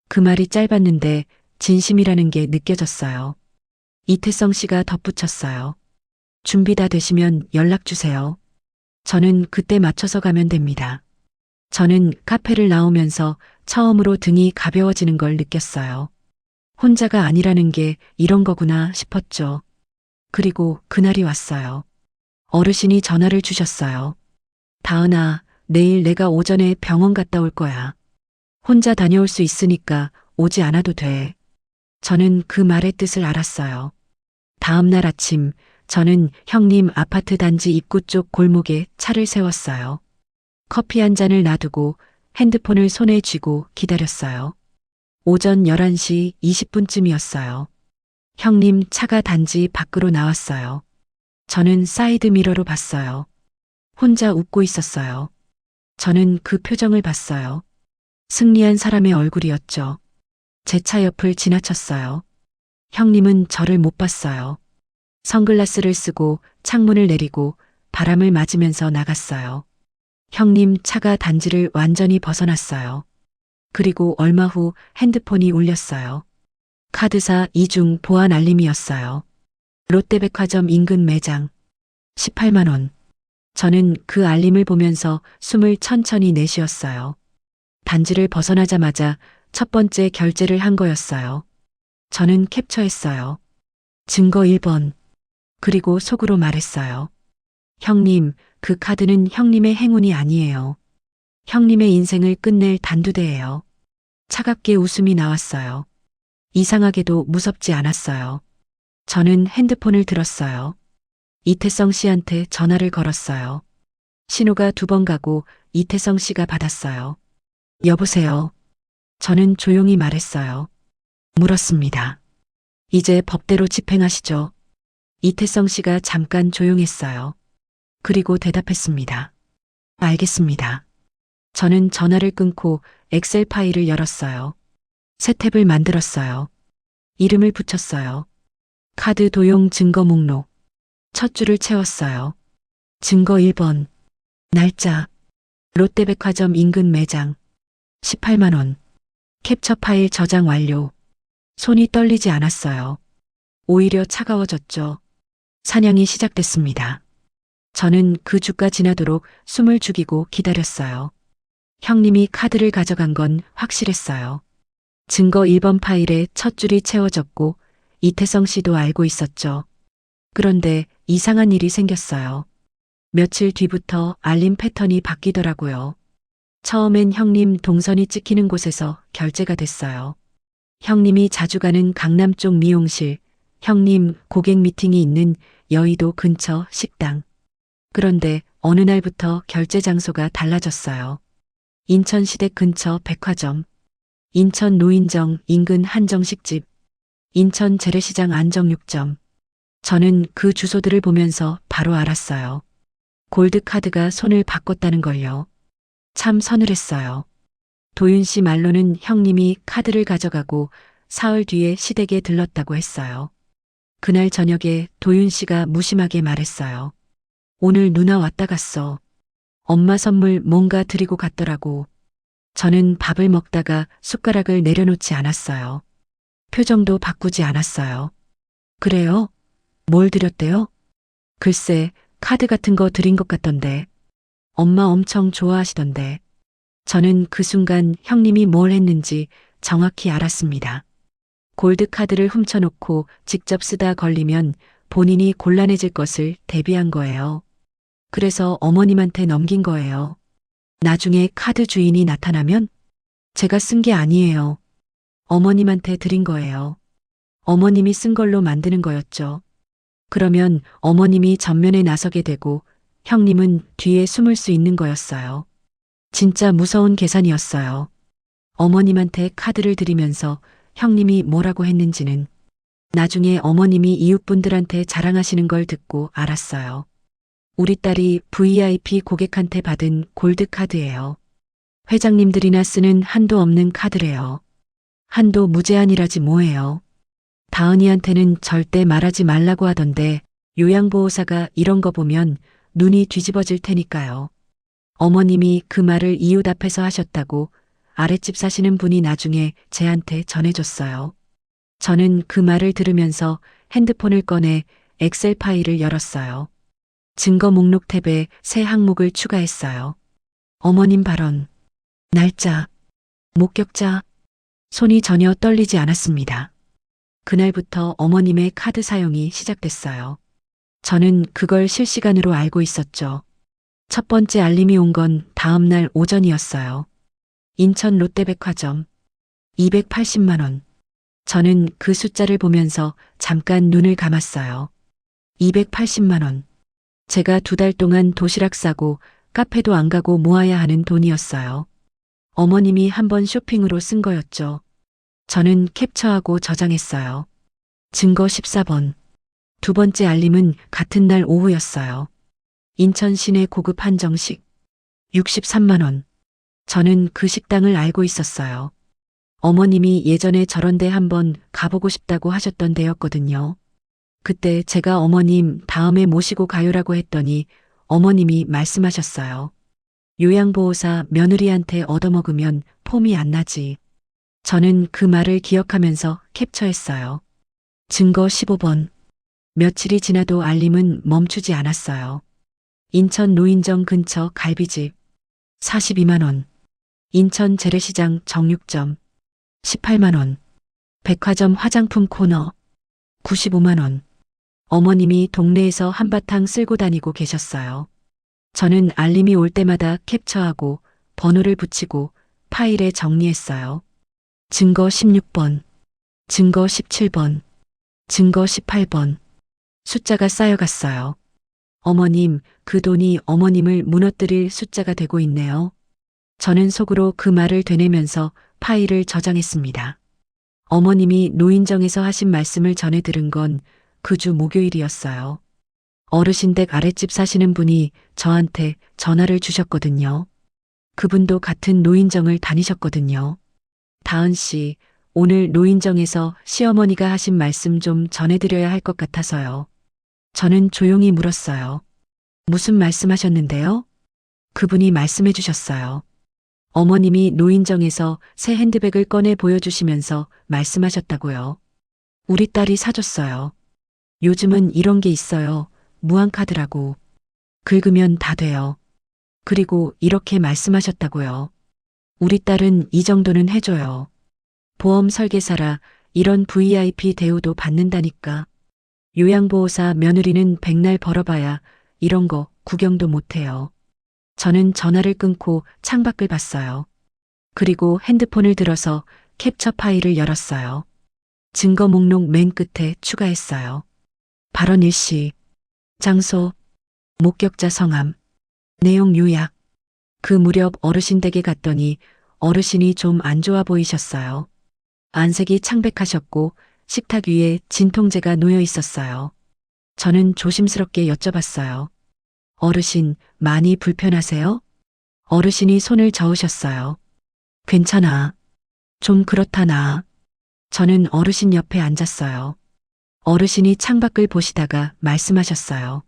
그 말이 짧았는데 진심이라는 게 느껴졌어요. 이태성 씨가 덧붙였어요. 준비 다 되시면 연락 주세요. 저는 그때 맞춰서 가면 됩니다. 저는 카페를 나오면서 처음으로 등이 가벼워지는 걸 느꼈어요. 혼자가 아니라는 게 이런 거구나 싶었죠. 그리고 그날이 왔어요. 어르신이 전화를 주셨어요. 다은아, 내일 내가 오전에 병원 갔다 올 거야. 혼자 다녀올 수 있으니까 오지 않아도 돼. 저는 그 말의 뜻을 알았어요. 다음 날 아침, 저는 형님 아파트 단지 입구 쪽 골목에 차를 세웠어요. 커피 한 잔을 놔두고 핸드폰을 손에 쥐고 기다렸어요. 오전 11시 20분쯤이었어요. 형님 차가 단지 밖으로 나왔어요. 저는 사이드 미러로 봤어요. 혼자 웃고 있었어요. 저는 그 표정을 봤어요. 승리한 사람의 얼굴이었죠. 제 차 옆을 지나쳤어요. 형님은 저를 못 봤어요. 선글라스를 쓰고 창문을 내리고 바람을 맞으면서 나갔어요. 형님 차가 단지를 완전히 벗어났어요. 그리고 얼마 후 핸드폰이 울렸어요. 카드사 이중 보안 알림이었어요. 롯데백화점 인근 매장. 18만 원. 저는 그 알림을 보면서 숨을 천천히 내쉬었어요. 단지를 벗어나자마자 첫 번째 결제를 한 거였어요. 저는 캡처했어요. 증거 1번. 그리고 속으로 말했어요. 형님, 그 카드는 형님의 행운이 아니에요. 형님의 인생을 끝낼 단두대예요. 차갑게 웃음이 나왔어요. 이상하게도 무섭지 않았어요. 저는 핸드폰을 들었어요. 이태성 씨한테 전화를 걸었어요. 신호가 2번 가고 이태성 씨가 받았어요. 여보세요. 저는 조용히 말했어요. 물었습니다. 이제 법대로 집행하시죠. 이태성 씨가 잠깐 조용했어요. 그리고 대답했습니다. 알겠습니다. 저는 전화를 끊고 엑셀 파일을 열었어요. 새 탭을 만들었어요. 이름을 붙였어요. 카드 도용 증거 목록. 첫 줄을 채웠어요. 증거 1번. 날짜. 롯데백화점 인근 매장. 18만 원. 캡처 파일 저장 완료. 손이 떨리지 않았어요. 오히려 차가워졌죠. 사냥이 시작됐습니다. 저는 그 주가 지나도록 숨을 죽이고 기다렸어요. 형님이 카드를 가져간 건 확실했어요. 증거 1번 파일에 첫 줄이 채워졌고 이태성 씨도 알고 있었죠. 그런데 이상한 일이 생겼어요. 며칠 뒤부터 알림 패턴이 바뀌더라고요. 처음엔 형님 동선이 찍히는 곳에서 결제가 됐어요. 형님이 자주 가는 강남 쪽 미용실, 형님 고객 미팅이 있는 여의도 근처 식당. 그런데 어느 날부터 결제 장소가 달라졌어요. 인천 시댁 근처 백화점, 인천 노인정 인근 한정식집, 인천 재래시장 안정육점. 저는 그 주소들을 보면서 바로 알았어요. 골드카드가 손을 바꿨다는 걸요. 참 서늘했어요. 도윤 씨 말로는 형님이 카드를 가져가고 사흘 뒤에 시댁에 들렀다고 했어요. 그날 저녁에 도윤 씨가 무심하게 말했어요. 오늘 누나 왔다 갔어. 엄마 선물 뭔가 드리고 갔더라고. 저는 밥을 먹다가 숟가락을 내려놓지 않았어요. 표정도 바꾸지 않았어요. 그래요? 뭘 드렸대요? 글쎄, 카드 같은 거 드린 것 같던데. 엄마 엄청 좋아하시던데. 저는 그 순간 형님이 뭘 했는지 정확히 알았습니다. 골드카드를 훔쳐놓고 직접 쓰다 걸리면 본인이 곤란해질 것을 대비한 거예요. 그래서 어머님한테 넘긴 거예요. 나중에 카드 주인이 나타나면 제가 쓴 게 아니에요. 어머님한테 드린 거예요. 어머님이 쓴 걸로 만드는 거였죠. 그러면 어머님이 전면에 나서게 되고 형님은 뒤에 숨을 수 있는 거였어요. 진짜 무서운 계산이었어요. 어머님한테 카드를 드리면서 형님이 뭐라고 했는지는 나중에 어머님이 이웃분들한테 자랑하시는 걸 듣고 알았어요. 우리 딸이 VIP 고객한테 받은 골드카드예요. 회장님들이나 쓰는 한도 없는 카드래요. 한도 무제한이라지 뭐예요. 다은이한테는 절대 말하지 말라고 하던데 요양보호사가 이런 거 보면 눈이 뒤집어질 테니까요. 어머님이 그 말을 이웃 앞에서 하셨다고 아랫집 사시는 분이 나중에 제한테 전해줬어요. 저는 그 말을 들으면서 핸드폰을 꺼내 엑셀 파일을 열었어요. 증거 목록 탭에 새 항목을 추가했어요. 어머님 발언, 날짜, 목격자. 손이 전혀 떨리지 않았습니다. 그날부터 어머님의 카드 사용이 시작됐어요. 저는 그걸 실시간으로 알고 있었죠. 첫 번째 알림이 온 건 다음날 오전이었어요. 인천 롯데백화점 280만 원. 저는 그 숫자를 보면서 잠깐 눈을 감았어요. 280만 원. 제가 2달 동안 도시락 싸고 카페도 안 가고 모아야 하는 돈이었어요. 어머님이 한번 쇼핑으로 쓴 거였죠. 저는 캡처하고 저장했어요. 증거 14번. 두 번째 알림은 같은 날 오후였어요. 인천 시내 고급 한정식 63만 원. 저는 그 식당을 알고 있었어요. 어머님이 예전에 저런 데 한번 가보고 싶다고 하셨던 데였거든요. 그때 제가 어머님 다음에 모시고 가요라고 했더니 어머님이 말씀하셨어요. 요양보호사 며느리한테 얻어먹으면 폼이 안 나지. 저는 그 말을 기억하면서 캡처했어요. 증거 15번. 며칠이 지나도 알림은 멈추지 않았어요. 인천 노인정 근처 갈비집 42만 원. 인천 재래시장 정육점 18만 원. 백화점 화장품 코너 95만 원. 어머님이 동네에서 한바탕 쓸고 다니고 계셨어요. 저는 알림이 올 때마다 캡처하고 번호를 붙이고 파일에 정리했어요. 증거 16번, 증거 17번, 증거 18번. 숫자가 쌓여갔어요. 어머님, 그 돈이 어머님을 무너뜨릴 숫자가 되고 있네요. 저는 속으로 그 말을 되뇌면서 파일을 저장했습니다. 어머님이 노인정에서 하신 말씀을 전해 들은 건 그 주 목요일이었어요. 어르신 댁 아랫집 사시는 분이 저한테 전화를 주셨거든요. 그분도 같은 노인정을 다니셨거든요. 다은 씨, 오늘 노인정에서 시어머니가 하신 말씀 좀 전해드려야 할 것 같아서요. 저는 조용히 물었어요. 무슨 말씀하셨는데요? 그분이 말씀해 주셨어요. 어머님이 노인정에서 새 핸드백을 꺼내 보여주시면서 말씀하셨다고요. 우리 딸이 사줬어요. 요즘은 이런 게 있어요. 무한카드라고. 긁으면 다 돼요. 그리고 이렇게 말씀하셨다고요. 우리 딸은 이 정도는 해줘요. 보험 설계사라 이런 VIP 대우도 받는다니까. 요양보호사 며느리는 백날 벌어봐야 이런 거 구경도 못해요. 저는 전화를 끊고 창밖을 봤어요. 그리고 핸드폰을 들어서 캡처 파일을 열었어요. 증거 목록 맨 끝에 추가했어요. 발언 일시, 장소, 목격자 성함, 내용 요약. 그 무렵 어르신 댁에 갔더니 어르신이 좀 안 좋아 보이셨어요. 안색이 창백하셨고 식탁 위에 진통제가 놓여 있었어요. 저는 조심스럽게 여쭤봤어요. 어르신, 많이 불편하세요? 어르신이 손을 저으셨어요. 괜찮아. 좀 그렇다 나. 저는 어르신 옆에 앉았어요. 어르신이 창밖을 보시다가 말씀하셨어요.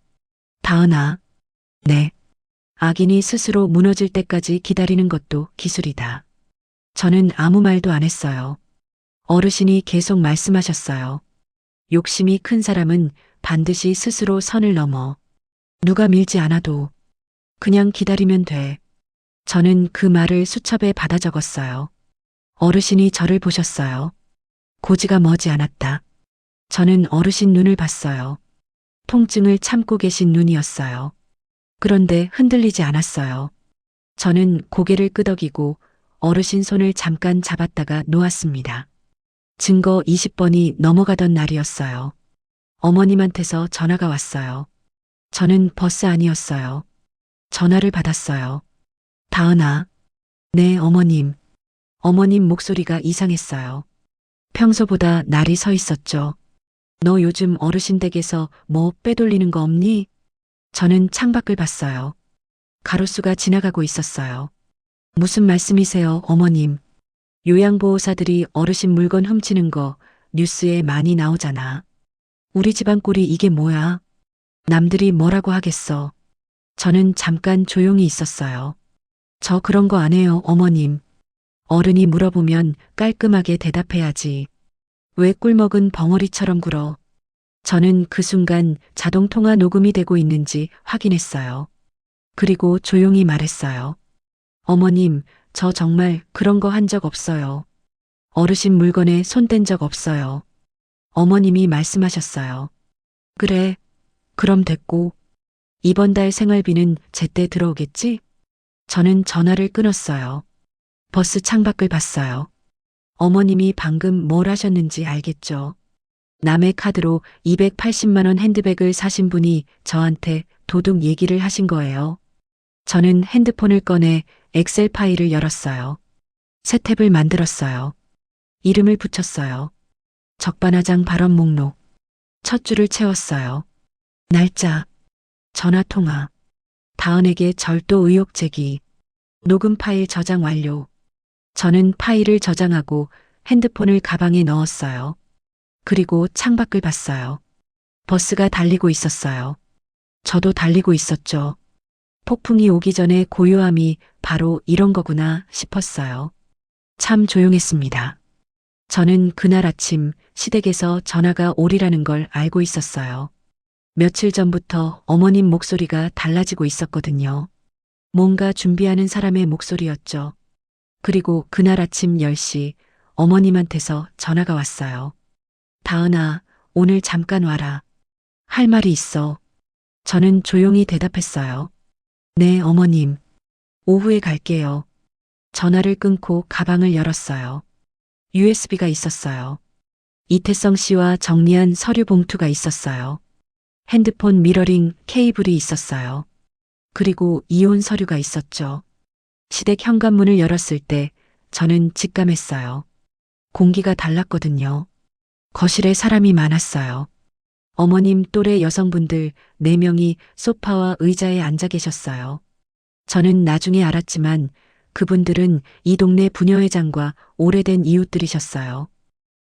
다은아. 네. 악인이 스스로 무너질 때까지 기다리는 것도 기술이다. 저는 아무 말도 안 했어요. 어르신이 계속 말씀하셨어요. 욕심이 큰 사람은 반드시 스스로 선을 넘어. 누가 밀지 않아도 그냥 기다리면 돼. 저는 그 말을 수첩에 받아 적었어요. 어르신이 저를 보셨어요. 고지가 머지 않았다. 저는 어르신 눈을 봤어요. 통증을 참고 계신 눈이었어요. 그런데 흔들리지 않았어요. 저는 고개를 끄덕이고 어르신 손을 잠깐 잡았다가 놓았습니다. 증거 20번이 넘어가던 날이었어요. 어머님한테서 전화가 왔어요. 저는 버스 안이었어요. 전화를 받았어요. 다은아. 네, 어머님. 어머님 목소리가 이상했어요. 평소보다 날이 서 있었죠. 너 요즘 어르신 댁에서 뭐 빼돌리는 거 없니? 저는 창밖을 봤어요. 가로수가 지나가고 있었어요. 무슨 말씀이세요, 어머님? 요양보호사들이 어르신 물건 훔치는 거 뉴스에 많이 나오잖아. 우리 집안 꼴이 이게 뭐야? 남들이 뭐라고 하겠어. 저는 잠깐 조용히 있었어요. 저 그런 거 안 해요, 어머님. 어른이 물어보면 깔끔하게 대답해야지. 왜 꿀먹은 벙어리처럼 굴어? 저는 그 순간 자동통화 녹음이 되고 있는지 확인했어요. 그리고 조용히 말했어요. 어머님, 저 정말 그런 거 한 적 없어요. 어르신 물건에 손 댄 적 없어요. 어머님이 말씀하셨어요. 그래, 그럼 됐고. 이번 달 생활비는 제때 들어오겠지? 저는 전화를 끊었어요. 버스 창밖을 봤어요. 어머님이 방금 뭘 하셨는지 알겠죠? 남의 카드로 280만 원 핸드백을 사신 분이 저한테 도둑 얘기를 하신 거예요. 저는 핸드폰을 꺼내 엑셀 파일을 열었어요. 새 탭을 만들었어요. 이름을 붙였어요. 적반하장 발언 목록. 첫 줄을 채웠어요. 날짜. 전화통화. 다은에게 절도 의혹 제기. 녹음 파일 저장 완료. 저는 파일을 저장하고 핸드폰을 가방에 넣었어요. 그리고 창밖을 봤어요. 버스가 달리고 있었어요. 저도 달리고 있었죠. 폭풍이 오기 전에 고요함이 바로 이런 거구나 싶었어요. 참 조용했습니다. 저는 그날 아침 시댁에서 전화가 오리라는 걸 알고 있었어요. 며칠 전부터 어머님 목소리가 달라지고 있었거든요. 뭔가 준비하는 사람의 목소리였죠. 그리고 그날 아침 10시 어머님한테서 전화가 왔어요. 다은아, 오늘 잠깐 와라. 할 말이 있어. 저는 조용히 대답했어요. 네, 어머님. 오후에 갈게요. 전화를 끊고 가방을 열었어요. USB가 있었어요. 이태성 씨와 정리한 서류 봉투가 있었어요. 핸드폰 미러링 케이블이 있었어요. 그리고 이혼 서류가 있었죠. 시댁 현관문을 열었을 때 저는 직감했어요. 공기가 달랐거든요. 거실에 사람이 많았어요. 어머님 또래 여성분들 4명이 소파와 의자에 앉아 계셨어요. 저는 나중에 알았지만 그분들은 이 동네 부녀회장과 오래된 이웃들이셨어요.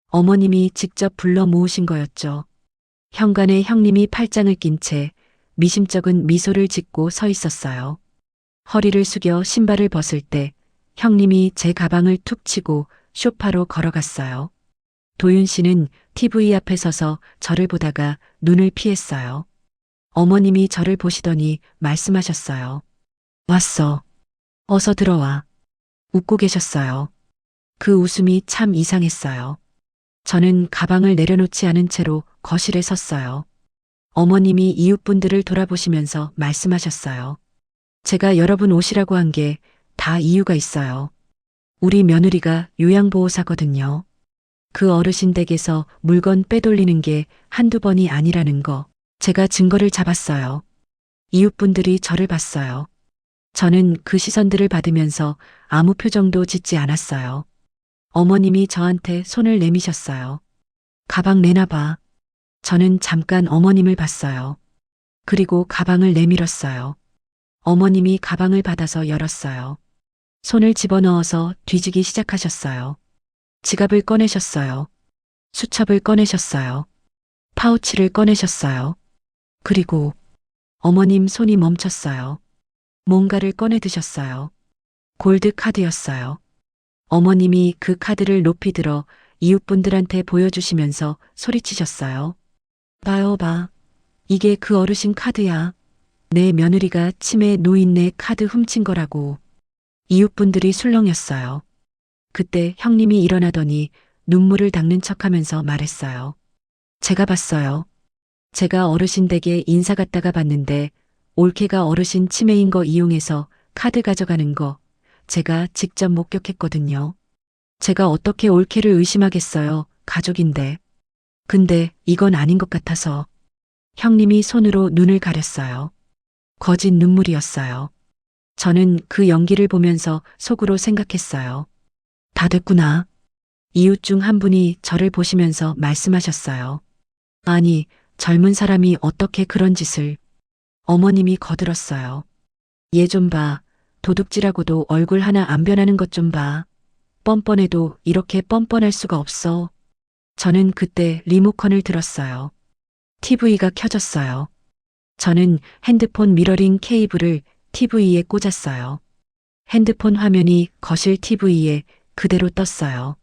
어머님이 직접 불러 모으신 거였죠. 현관에 형님이 팔짱을 낀 채 미심쩍은 미소를 짓고 서 있었어요. 허리를 숙여 신발을 벗을 때 형님이 제 가방을 툭 치고 소파로 걸어갔어요. 도윤 씨는 TV 앞에 서서 저를 보다가 눈을 피했어요. 어머님이 저를 보시더니 말씀하셨어요. 왔어. 어서 들어와. 웃고 계셨어요. 그 웃음이 참 이상했어요. 저는 가방을 내려놓지 않은 채로 거실에 섰어요. 어머님이 이웃분들을 돌아보시면서 말씀하셨어요. 제가 여러분 오시라고 한 게 다 이유가 있어요. 우리 며느리가 요양보호사거든요. 그 어르신 댁에서 물건 빼돌리는 게 한두 번이 아니라는 거 제가 증거를 잡았어요. 이웃분들이 저를 봤어요. 저는 그 시선들을 받으면서 아무 표정도 짓지 않았어요. 어머님이 저한테 손을 내미셨어요. 가방 내놔봐. 저는 잠깐 어머님을 봤어요. 그리고 가방을 내밀었어요. 어머님이 가방을 받아서 열었어요. 손을 집어넣어서 뒤지기 시작하셨어요. 지갑을 꺼내셨어요. 수첩을 꺼내셨어요. 파우치를 꺼내셨어요. 그리고 어머님 손이 멈췄어요. 뭔가를 꺼내 드셨어요. 골드 카드였어요. 어머님이 그 카드를 높이 들어 이웃분들한테 보여주시면서 소리치셨어요. 봐요, 봐. 이게 그 어르신 카드야. 내 며느리가 치매 노인네 카드 훔친 거라고. 이웃분들이 술렁였어요. 그때 형님이 일어나더니 눈물을 닦는 척하면서 말했어요. 제가 봤어요. 제가 어르신 댁에 인사 갔다가 봤는데 올케가 어르신 치매인 거 이용해서 카드 가져가는 거 제가 직접 목격했거든요. 제가 어떻게 올케를 의심하겠어요. 가족인데. 근데 이건 아닌 것 같아서. 형님이 손으로 눈을 가렸어요. 거짓 눈물이었어요. 저는 그 연기를 보면서 속으로 생각했어요. 다 됐구나. 이웃 중 한 분이 저를 보시면서 말씀하셨어요. 아니, 젊은 사람이 어떻게 그런 짓을. 어머님이 거들었어요. 얘 좀 봐. 도둑질하고도 얼굴 하나 안 변하는 것 좀 봐. 뻔뻔해도 이렇게 뻔뻔할 수가 없어. 저는 그때 리모컨을 들었어요. TV가 켜졌어요. 저는 핸드폰 미러링 케이블을 TV에 꽂았어요. 핸드폰 화면이 거실 TV에 그대로 떴어요.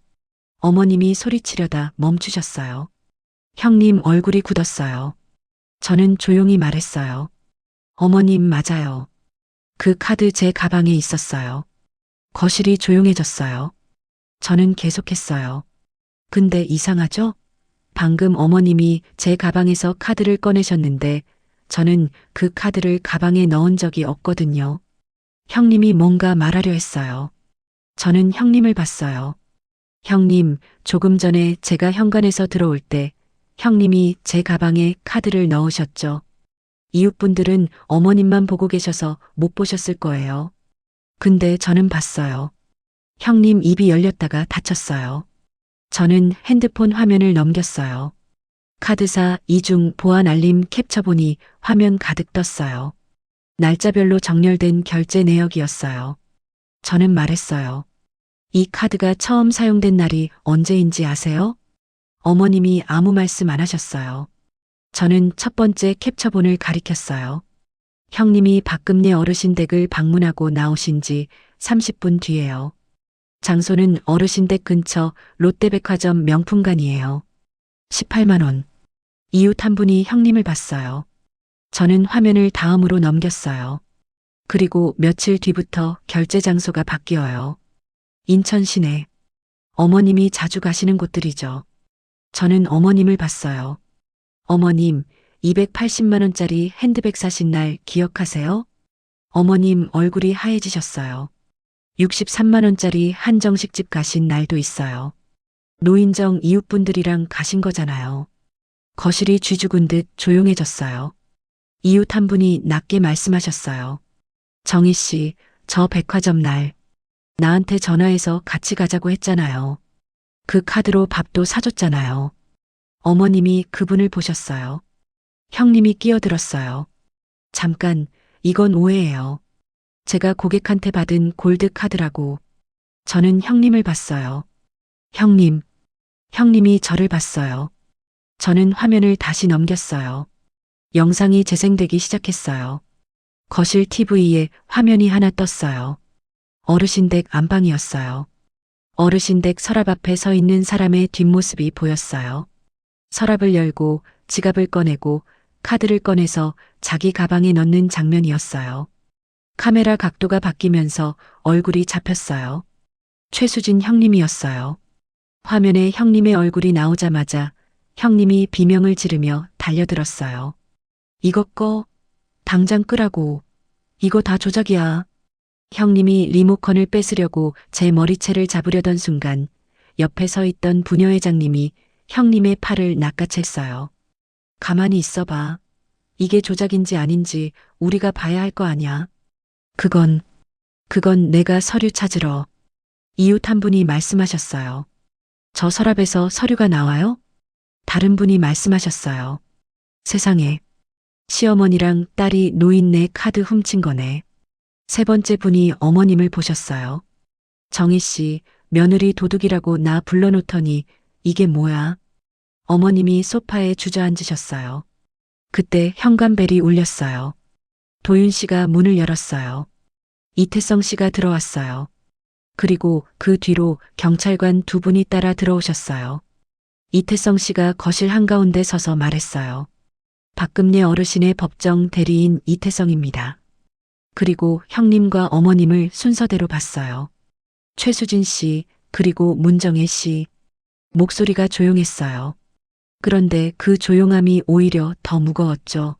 어머님이 소리치려다 멈추셨어요. 형님 얼굴이 굳었어요. 저는 조용히 말했어요. 어머님 맞아요. 그 카드 제 가방에 있었어요. 거실이 조용해졌어요. 저는 계속했어요. 근데 이상하죠? 방금 어머님이 제 가방에서 카드를 꺼내셨는데 저는 그 카드를 가방에 넣은 적이 없거든요. 형님이 뭔가 말하려 했어요. 저는 형님을 봤어요. 형님, 조금 전에 제가 현관에서 들어올 때 형님이 제 가방에 카드를 넣으셨죠. 이웃분들은 어머님만 보고 계셔서 못 보셨을 거예요. 근데 저는 봤어요. 형님 입이 열렸다가 닫혔어요. 저는 핸드폰 화면을 넘겼어요. 카드사 이중 보안 알림 캡처본이 화면 가득 떴어요. 날짜별로 정렬된 결제 내역이었어요. 저는 말했어요. 이 카드가 처음 사용된 날이 언제인지 아세요? 어머님이 아무 말씀 안 하셨어요. 저는 첫 번째 캡처본을 가리켰어요. 형님이 박금내 어르신 댁을 방문하고 나오신 지 30분 뒤에요. 장소는 어르신 댁 근처 롯데백화점 명품관이에요. 18만 원. 이웃 한 분이 형님을 봤어요. 저는 화면을 다음으로 넘겼어요. 그리고 며칠 뒤부터 결제 장소가 바뀌어요. 인천 시내. 어머님이 자주 가시는 곳들이죠. 저는 어머님을 봤어요. 어머님, 280만 원짜리 핸드백 사신 날 기억하세요? 어머님 얼굴이 하얘지셨어요. 63만 원짜리 한정식집 가신 날도 있어요. 노인정 이웃분들이랑 가신 거잖아요. 거실이 쥐죽은 듯 조용해졌어요. 이웃 한 분이 낮게 말씀하셨어요. 정희 씨, 저 백화점 날 나한테 전화해서 같이 가자고 했잖아요. 그 카드로 밥도 사줬잖아요. 어머님이 그분을 보셨어요. 형님이 끼어들었어요. 잠깐, 이건 오해예요. 제가 고객한테 받은 골드 카드라고. 저는 형님을 봤어요. 형님. 형님이 저를 봤어요. 저는 화면을 다시 넘겼어요. 영상이 재생되기 시작했어요. 거실 TV에 화면이 하나 떴어요. 어르신 댁 안방이었어요. 어르신 댁 서랍 앞에 서 있는 사람의 뒷모습이 보였어요. 서랍을 열고 지갑을 꺼내고 카드를 꺼내서 자기 가방에 넣는 장면이었어요. 카메라 각도가 바뀌면서 얼굴이 잡혔어요. 최수진 형님이었어요. 화면에 형님의 얼굴이 나오자마자 형님이 비명을 지르며 달려들었어요. 이거 꺼. 당장 끄라고. 이거 다 조작이야. 형님이 리모컨을 뺏으려고 제 머리채를 잡으려던 순간 옆에 서 있던 부녀회장님이 형님의 팔을 낚아챘어요. 가만히 있어봐. 이게 조작인지 아닌지 우리가 봐야 할 거 아냐. 그건 내가 서류 찾으러. 이웃 한 분이 말씀하셨어요. 저 서랍에서 서류가 나와요? 다른 분이 말씀하셨어요. 세상에. 시어머니랑 딸이 노인네 카드 훔친 거네. 세 번째 분이 어머님을 보셨어요. 정희 씨, 며느리 도둑이라고 나 불러놓더니 이게 뭐야? 어머님이 소파에 주저앉으셨어요. 그때 현관벨이 울렸어요. 도윤 씨가 문을 열었어요. 이태성 씨가 들어왔어요. 그리고 그 뒤로 경찰관 두 분이 따라 들어오셨어요. 이태성 씨가 거실 한가운데 서서 말했어요. 박금내 어르신의 법정 대리인 이태성입니다. 그리고 형님과 어머님을 순서대로 봤어요. 최수진 씨, 그리고 문정혜 씨. 목소리가 조용했어요. 그런데 그 조용함이 오히려 더 무거웠죠.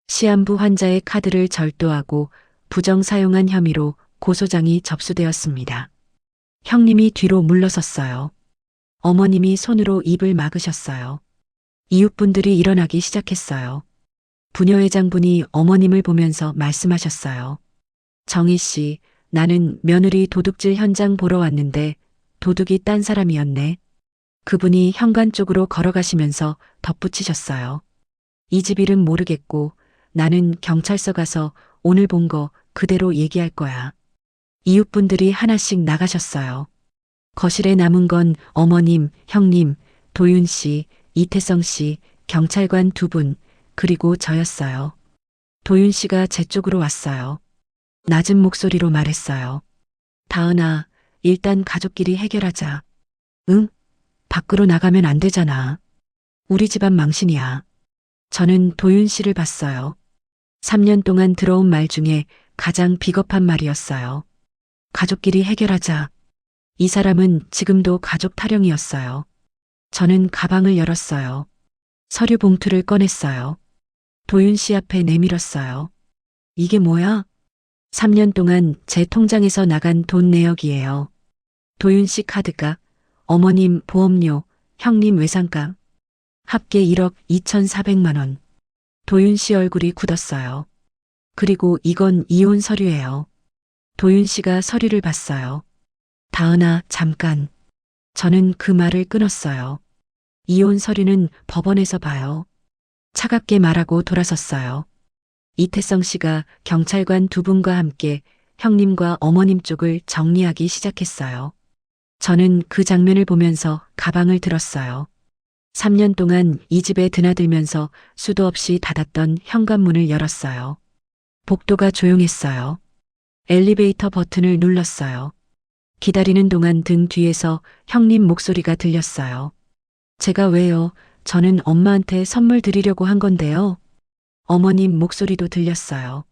시한부 환자의 카드를 절도하고 부정 사용한 혐의로 고소장이 접수되었습니다. 형님이 뒤로 물러섰어요. 어머님이 손으로 입을 막으셨어요. 이웃분들이 일어나기 시작했어요. 부녀회장분이 어머님을 보면서 말씀하셨어요. 정희 씨, 나는 며느리 도둑질 현장 보러 왔는데 도둑이 딴 사람이었네. 그분이 현관 쪽으로 걸어가시면서 덧붙이셨어요. 이 집 이름 모르겠고 나는 경찰서 가서 오늘 본 거 그대로 얘기할 거야. 이웃분들이 하나씩 나가셨어요. 거실에 남은 건 어머님, 형님, 도윤 씨, 이태성 씨, 경찰관 두 분, 그리고 저였어요. 도윤 씨가 제 쪽으로 왔어요. 낮은 목소리로 말했어요. 다은아, 일단 가족끼리 해결하자. 응? 밖으로 나가면 안 되잖아. 우리 집안 망신이야. 저는 도윤 씨를 봤어요. 3년 동안 들어온 말 중에 가장 비겁한 말이었어요. 가족끼리 해결하자. 이 사람은 지금도 가족 타령이었어요. 저는 가방을 열었어요. 서류 봉투를 꺼냈어요. 도윤 씨 앞에 내밀었어요. 이게 뭐야? 3년 동안 제 통장에서 나간 돈 내역이에요. 도윤 씨 카드가, 어머님 보험료, 형님 외상값. 합계 1억 2,400만 원. 도윤 씨 얼굴이 굳었어요. 그리고 이건 이혼 서류예요. 도윤 씨가 서류를 봤어요. 다은아, 잠깐. 저는 그 말을 끊었어요. 이혼 서류는 법원에서 봐요. 차갑게 말하고 돌아섰어요. 이태성 씨가 경찰관 두 분과 함께 형님과 어머님 쪽을 정리하기 시작했어요. 저는 그 장면을 보면서 가방을 들었어요. 3년 동안 이 집에 드나들면서 수도 없이 닫았던 현관문을 열었어요. 복도가 조용했어요. 엘리베이터 버튼을 눌렀어요. 기다리는 동안 등 뒤에서 형님 목소리가 들렸어요. 제가 왜요? 저는 엄마한테 선물 드리려고 한 건데요. 어머님 목소리도 들렸어요.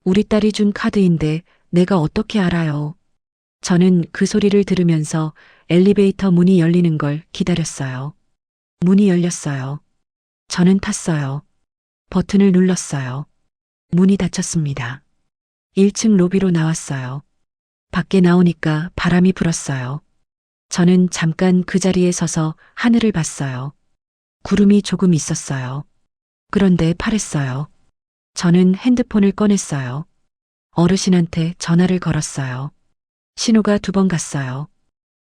우리 딸이 준 카드인데 내가 어떻게 알아요? 저는 그 소리를 들으면서 엘리베이터 문이 열리는 걸 기다렸어요. 문이 열렸어요. 저는 탔어요. 버튼을 눌렀어요. 문이 닫혔습니다. 1층 로비로 나왔어요. 밖에 나오니까 바람이 불었어요. 저는 잠깐 그 자리에 서서 하늘을 봤어요. 구름이 조금 있었어요. 그런데 파랬어요. 저는 핸드폰을 꺼냈어요. 어르신한테 전화를 걸었어요. 신호가 2번 갔어요.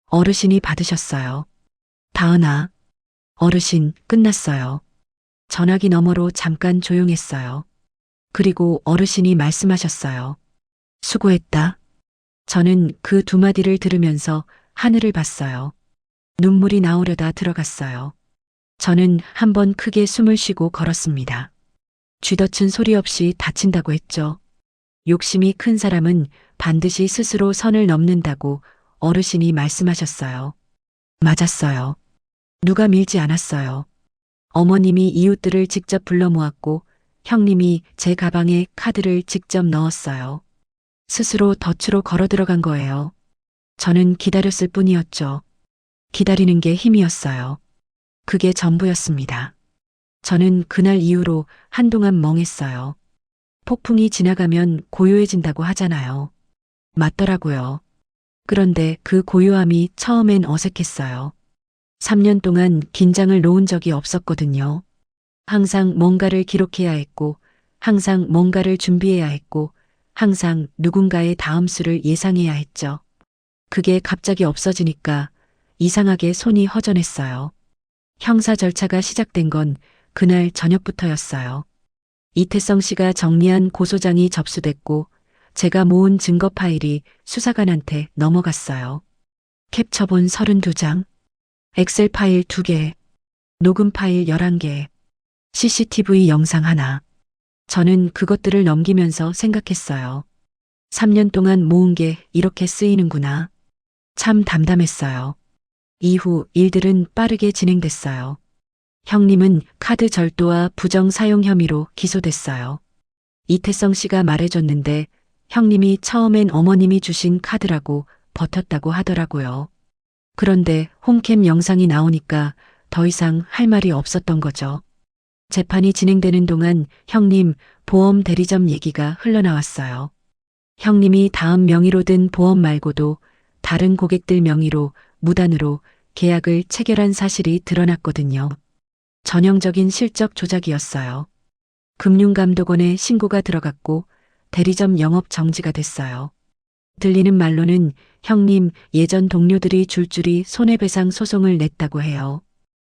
어르신이 받으셨어요. 다은아. 어르신, 끝났어요. 전화기 너머로 잠깐 조용했어요. 그리고 어르신이 말씀하셨어요. 수고했다. 저는 그 2마디를 들으면서 하늘을 봤어요. 눈물이 나오려다 들어갔어요. 저는 한번 크게 숨을 쉬고 걸었습니다. 쥐덫은 소리 없이 다친다고 했죠. 욕심이 큰 사람은 반드시 스스로 선을 넘는다고 어르신이 말씀하셨어요. 맞았어요. 누가 밀지 않았어요. 어머님이 이웃들을 직접 불러 모았고 형님이 제 가방에 카드를 직접 넣었어요. 스스로 덫으로 걸어 들어간 거예요. 저는 기다렸을 뿐이었죠. 기다리는 게 힘이었어요. 그게 전부였습니다. 저는 그날 이후로 한동안 멍했어요. 폭풍이 지나가면 고요해진다고 하잖아요. 맞더라고요. 그런데 그 고요함이 처음엔 어색했어요. 3년 동안 긴장을 놓은 적이 없었거든요. 항상 뭔가를 기록해야 했고, 항상 뭔가를 준비해야 했고, 항상 누군가의 다음 수를 예상해야 했죠. 그게 갑자기 없어지니까 이상하게 손이 허전했어요. 형사 절차가 시작된 건 그날 저녁부터였어요. 이태성 씨가 정리한 고소장이 접수됐고 제가 모은 증거 파일이 수사관한테 넘어갔어요. 캡처본 32장, 엑셀 파일 2개, 녹음 파일 11개, CCTV 영상 하나. 저는 그것들을 넘기면서 생각했어요. 3년 동안 모은 게 이렇게 쓰이는구나. 참 담담했어요. 이후 일들은 빠르게 진행됐어요. 형님은 카드 절도와 부정 사용 혐의로 기소됐어요. 이태성 씨가 말해줬는데 형님이 처음엔 어머님이 주신 카드라고 버텼다고 하더라고요. 그런데 홈캠 영상이 나오니까 더 이상 할 말이 없었던 거죠. 재판이 진행되는 동안 형님 보험 대리점 얘기가 흘러나왔어요. 형님이 다음 명의로 든 보험 말고도 다른 고객들 명의로 무단으로 계약을 체결한 사실이 드러났거든요. 전형적인 실적 조작이었어요. 금융감독원에 신고가 들어갔고 대리점 영업 정지가 됐어요. 들리는 말로는 형님 예전 동료들이 줄줄이 손해배상 소송을 냈다고 해요.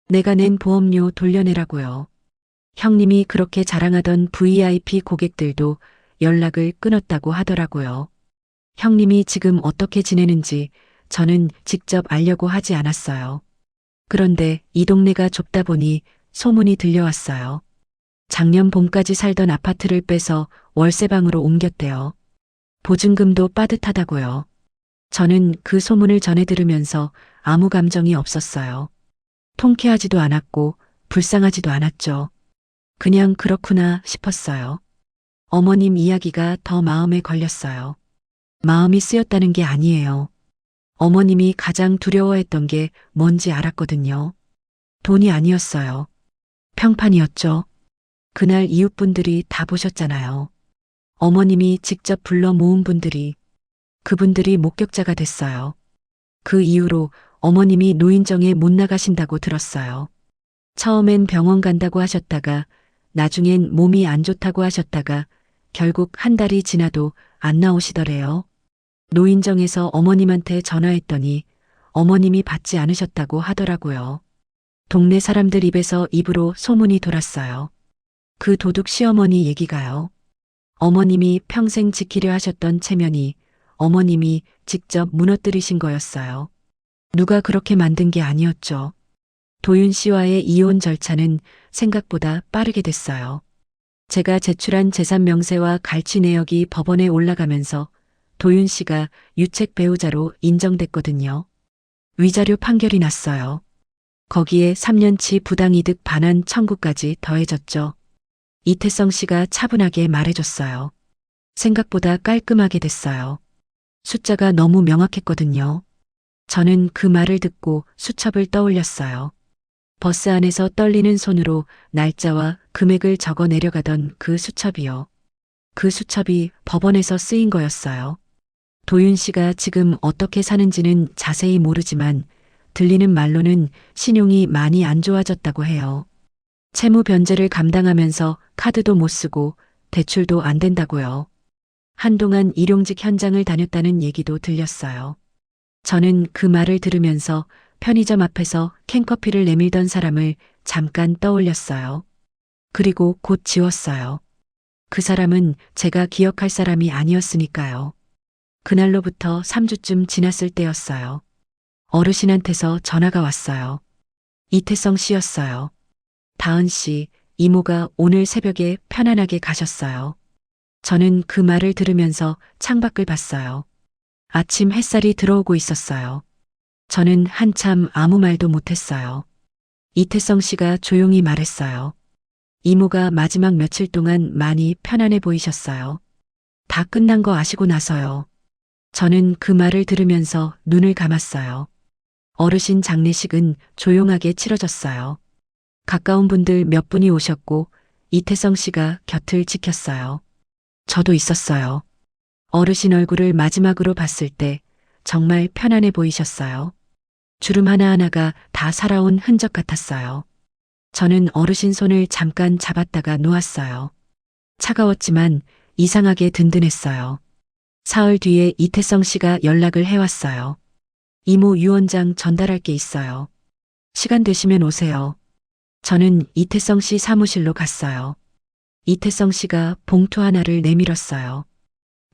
내가 낸 보험료 돌려내라고요. 형님이 그렇게 자랑하던 VIP 고객들도 연락을 끊었다고 하더라고요. 형님이 지금 어떻게 지내는지 저는 직접 알려고 하지 않았어요. 그런데 이 동네가 좁다 보니 소문이 들려왔어요. 작년 봄까지 살던 아파트를 빼서 월세방으로 옮겼대요. 보증금도 빠듯하다고요. 저는 그 소문을 전해 들으면서 아무 감정이 없었어요. 통쾌하지도 않았고 불쌍하지도 않았죠. 그냥 그렇구나 싶었어요. 어머님 이야기가 더 마음에 걸렸어요. 마음이 쓰였다는 게 아니에요. 어머님이 가장 두려워했던 게 뭔지 알았거든요. 돈이 아니었어요. 평판이었죠. 그날 이웃분들이 다 보셨잖아요. 어머님이 직접 불러 모은 분들이, 그분들이 목격자가 됐어요. 그 이후로 어머님이 노인정에 못 나가신다고 들었어요. 처음엔 병원 간다고 하셨다가 나중엔 몸이 안 좋다고 하셨다가 결국 한 달이 지나도 안 나오시더래요. 노인정에서 어머님한테 전화했더니 어머님이 받지 않으셨다고 하더라고요. 동네 사람들 입에서 입으로 소문이 돌았어요. 그 도둑 시어머니 얘기가요. 어머님이 평생 지키려 하셨던 체면이 어머님이 직접 무너뜨리신 거였어요. 누가 그렇게 만든 게 아니었죠. 도윤 씨와의 이혼 절차는 생각보다 빠르게 됐어요. 제가 제출한 재산 명세와 갈취 내역이 법원에 올라가면서 도윤 씨가 유책 배우자로 인정됐거든요. 위자료 판결이 났어요. 거기에 3년치 부당이득 반환 청구까지 더해졌죠. 이태성 씨가 차분하게 말해줬어요. 생각보다 깔끔하게 됐어요. 숫자가 너무 명확했거든요. 저는 그 말을 듣고 수첩을 떠올렸어요. 버스 안에서 떨리는 손으로 날짜와 금액을 적어 내려가던 그 수첩이요. 그 수첩이 법원에서 쓰인 거였어요. 도윤 씨가 지금 어떻게 사는지는 자세히 모르지만 들리는 말로는 신용이 많이 안 좋아졌다고 해요. 채무 변제를 감당하면서 카드도 못 쓰고 대출도 안 된다고요. 한동안 일용직 현장을 다녔다는 얘기도 들렸어요. 저는 그 말을 들으면서 편의점 앞에서 캔커피를 내밀던 사람을 잠깐 떠올렸어요. 그리고 곧 지웠어요. 그 사람은 제가 기억할 사람이 아니었으니까요. 그날로부터 3주쯤 지났을 때였어요. 어르신한테서 전화가 왔어요. 이태성 씨였어요. 다은 씨, 이모가 오늘 새벽에 편안하게 가셨어요. 저는 그 말을 들으면서 창밖을 봤어요. 아침 햇살이 들어오고 있었어요. 저는 한참 아무 말도 못했어요. 이태성 씨가 조용히 말했어요. 이모가 마지막 며칠 동안 많이 편안해 보이셨어요. 다 끝난 거 아시고 나서요. 저는 그 말을 들으면서 눈을 감았어요. 어르신 장례식은 조용하게 치러졌어요. 가까운 분들 몇 분이 오셨고 이태성 씨가 곁을 지켰어요. 저도 있었어요. 어르신 얼굴을 마지막으로 봤을 때 정말 편안해 보이셨어요. 주름 하나하나가 다 살아온 흔적 같았어요. 저는 어르신 손을 잠깐 잡았다가 놓았어요. 차가웠지만 이상하게 든든했어요. 사흘 뒤에 이태성 씨가 연락을 해왔어요. 이모 유언장 전달할 게 있어요. 시간 되시면 오세요. 저는 이태성 씨 사무실로 갔어요. 이태성 씨가 봉투 하나를 내밀었어요.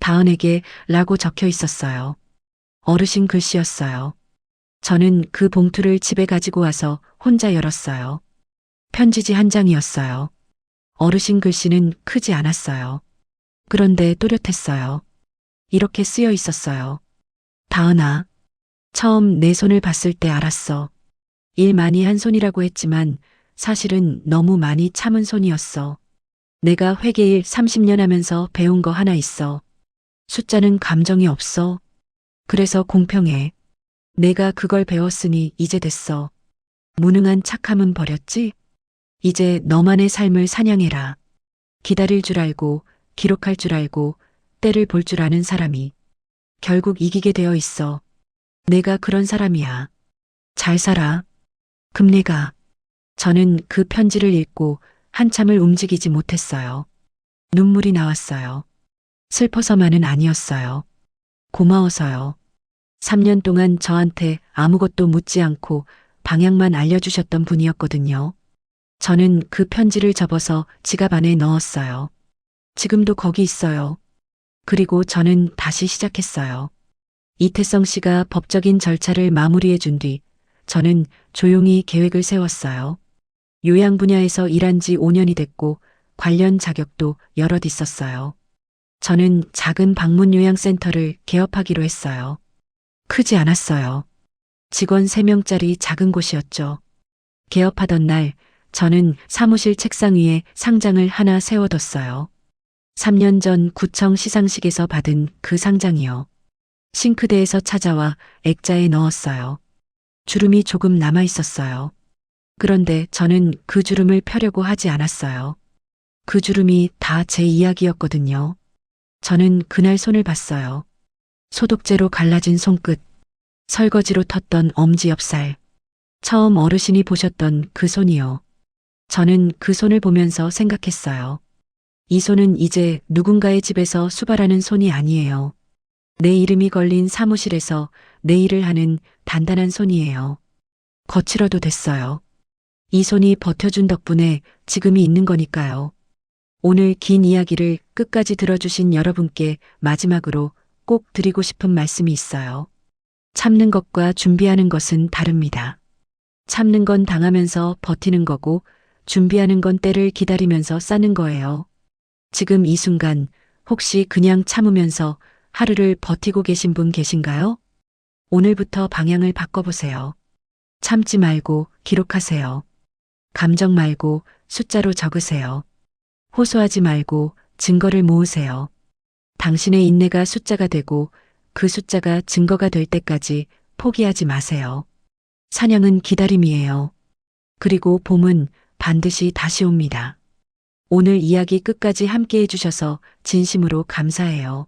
다은에게 라고 적혀 있었어요. 어르신 글씨였어요. 저는 그 봉투를 집에 가지고 와서 혼자 열었어요. 편지지 한 장이었어요. 어르신 글씨는 크지 않았어요. 그런데 또렷했어요. 이렇게 쓰여 있었어요. 다은아, 처음 내 손을 봤을 때 알았어. 일 많이 한 손이라고 했지만 사실은 너무 많이 참은 손이었어. 내가 회계일 30년 하면서 배운 거 하나 있어. 숫자는 감정이 없어. 그래서 공평해. 내가 그걸 배웠으니 이제 됐어. 무능한 착함은 버렸지? 이제 너만의 삶을 사냥해라. 기다릴 줄 알고, 기록할 줄 알고, 때를 볼 줄 아는 사람이 결국 이기게 되어 있어. 내가 그런 사람이야. 잘 살아. 금내가. 저는 그 편지를 읽고 한참을 움직이지 못했어요. 눈물이 나왔어요. 슬퍼서만은 아니었어요. 고마워서요. 3년 동안 저한테 아무것도 묻지 않고 방향만 알려주셨던 분이었거든요. 저는 그 편지를 접어서 지갑 안에 넣었어요. 지금도 거기 있어요. 그리고 저는 다시 시작했어요. 이태성 씨가 법적인 절차를 마무리해 준 뒤 저는 조용히 계획을 세웠어요. 요양 분야에서 일한 지 5년이 됐고 관련 자격도 여럿 있었어요. 저는 작은 방문 요양센터를 개업하기로 했어요. 크지 않았어요. 직원 3명짜리 작은 곳이었죠. 개업하던 날 저는 사무실 책상 위에 상장을 하나 세워뒀어요. 3년 전 구청 시상식에서 받은 그 상장이요. 싱크대에서 찾아와 액자에 넣었어요. 주름이 조금 남아 있었어요. 그런데 저는 그 주름을 펴려고 하지 않았어요. 그 주름이 다 제 이야기였거든요. 저는 그날 손을 봤어요. 소독제로 갈라진 손끝, 설거지로 텄던 엄지 옆살, 처음 어르신이 보셨던 그 손이요. 저는 그 손을 보면서 생각했어요. 이 손은 이제 누군가의 집에서 수발하는 손이 아니에요. 내 이름이 걸린 사무실에서 내 일을 하는 단단한 손이에요. 거칠어도 됐어요. 이 손이 버텨준 덕분에 지금이 있는 거니까요. 오늘 긴 이야기를 끝까지 들어주신 여러분께 마지막으로 꼭 드리고 싶은 말씀이 있어요. 참는 것과 준비하는 것은 다릅니다. 참는 건 당하면서 버티는 거고, 준비하는 건 때를 기다리면서 쌓는 거예요. 지금 이 순간 혹시 그냥 참으면서 하루를 버티고 계신 분 계신가요? 오늘부터 방향을 바꿔보세요. 참지 말고 기록하세요. 감정 말고 숫자로 적으세요. 호소하지 말고 증거를 모으세요. 당신의 인내가 숫자가 되고 그 숫자가 증거가 될 때까지 포기하지 마세요. 사냥은 기다림이에요. 그리고 봄은 반드시 다시 옵니다. 오늘 이야기 끝까지 함께 해주셔서 진심으로 감사해요.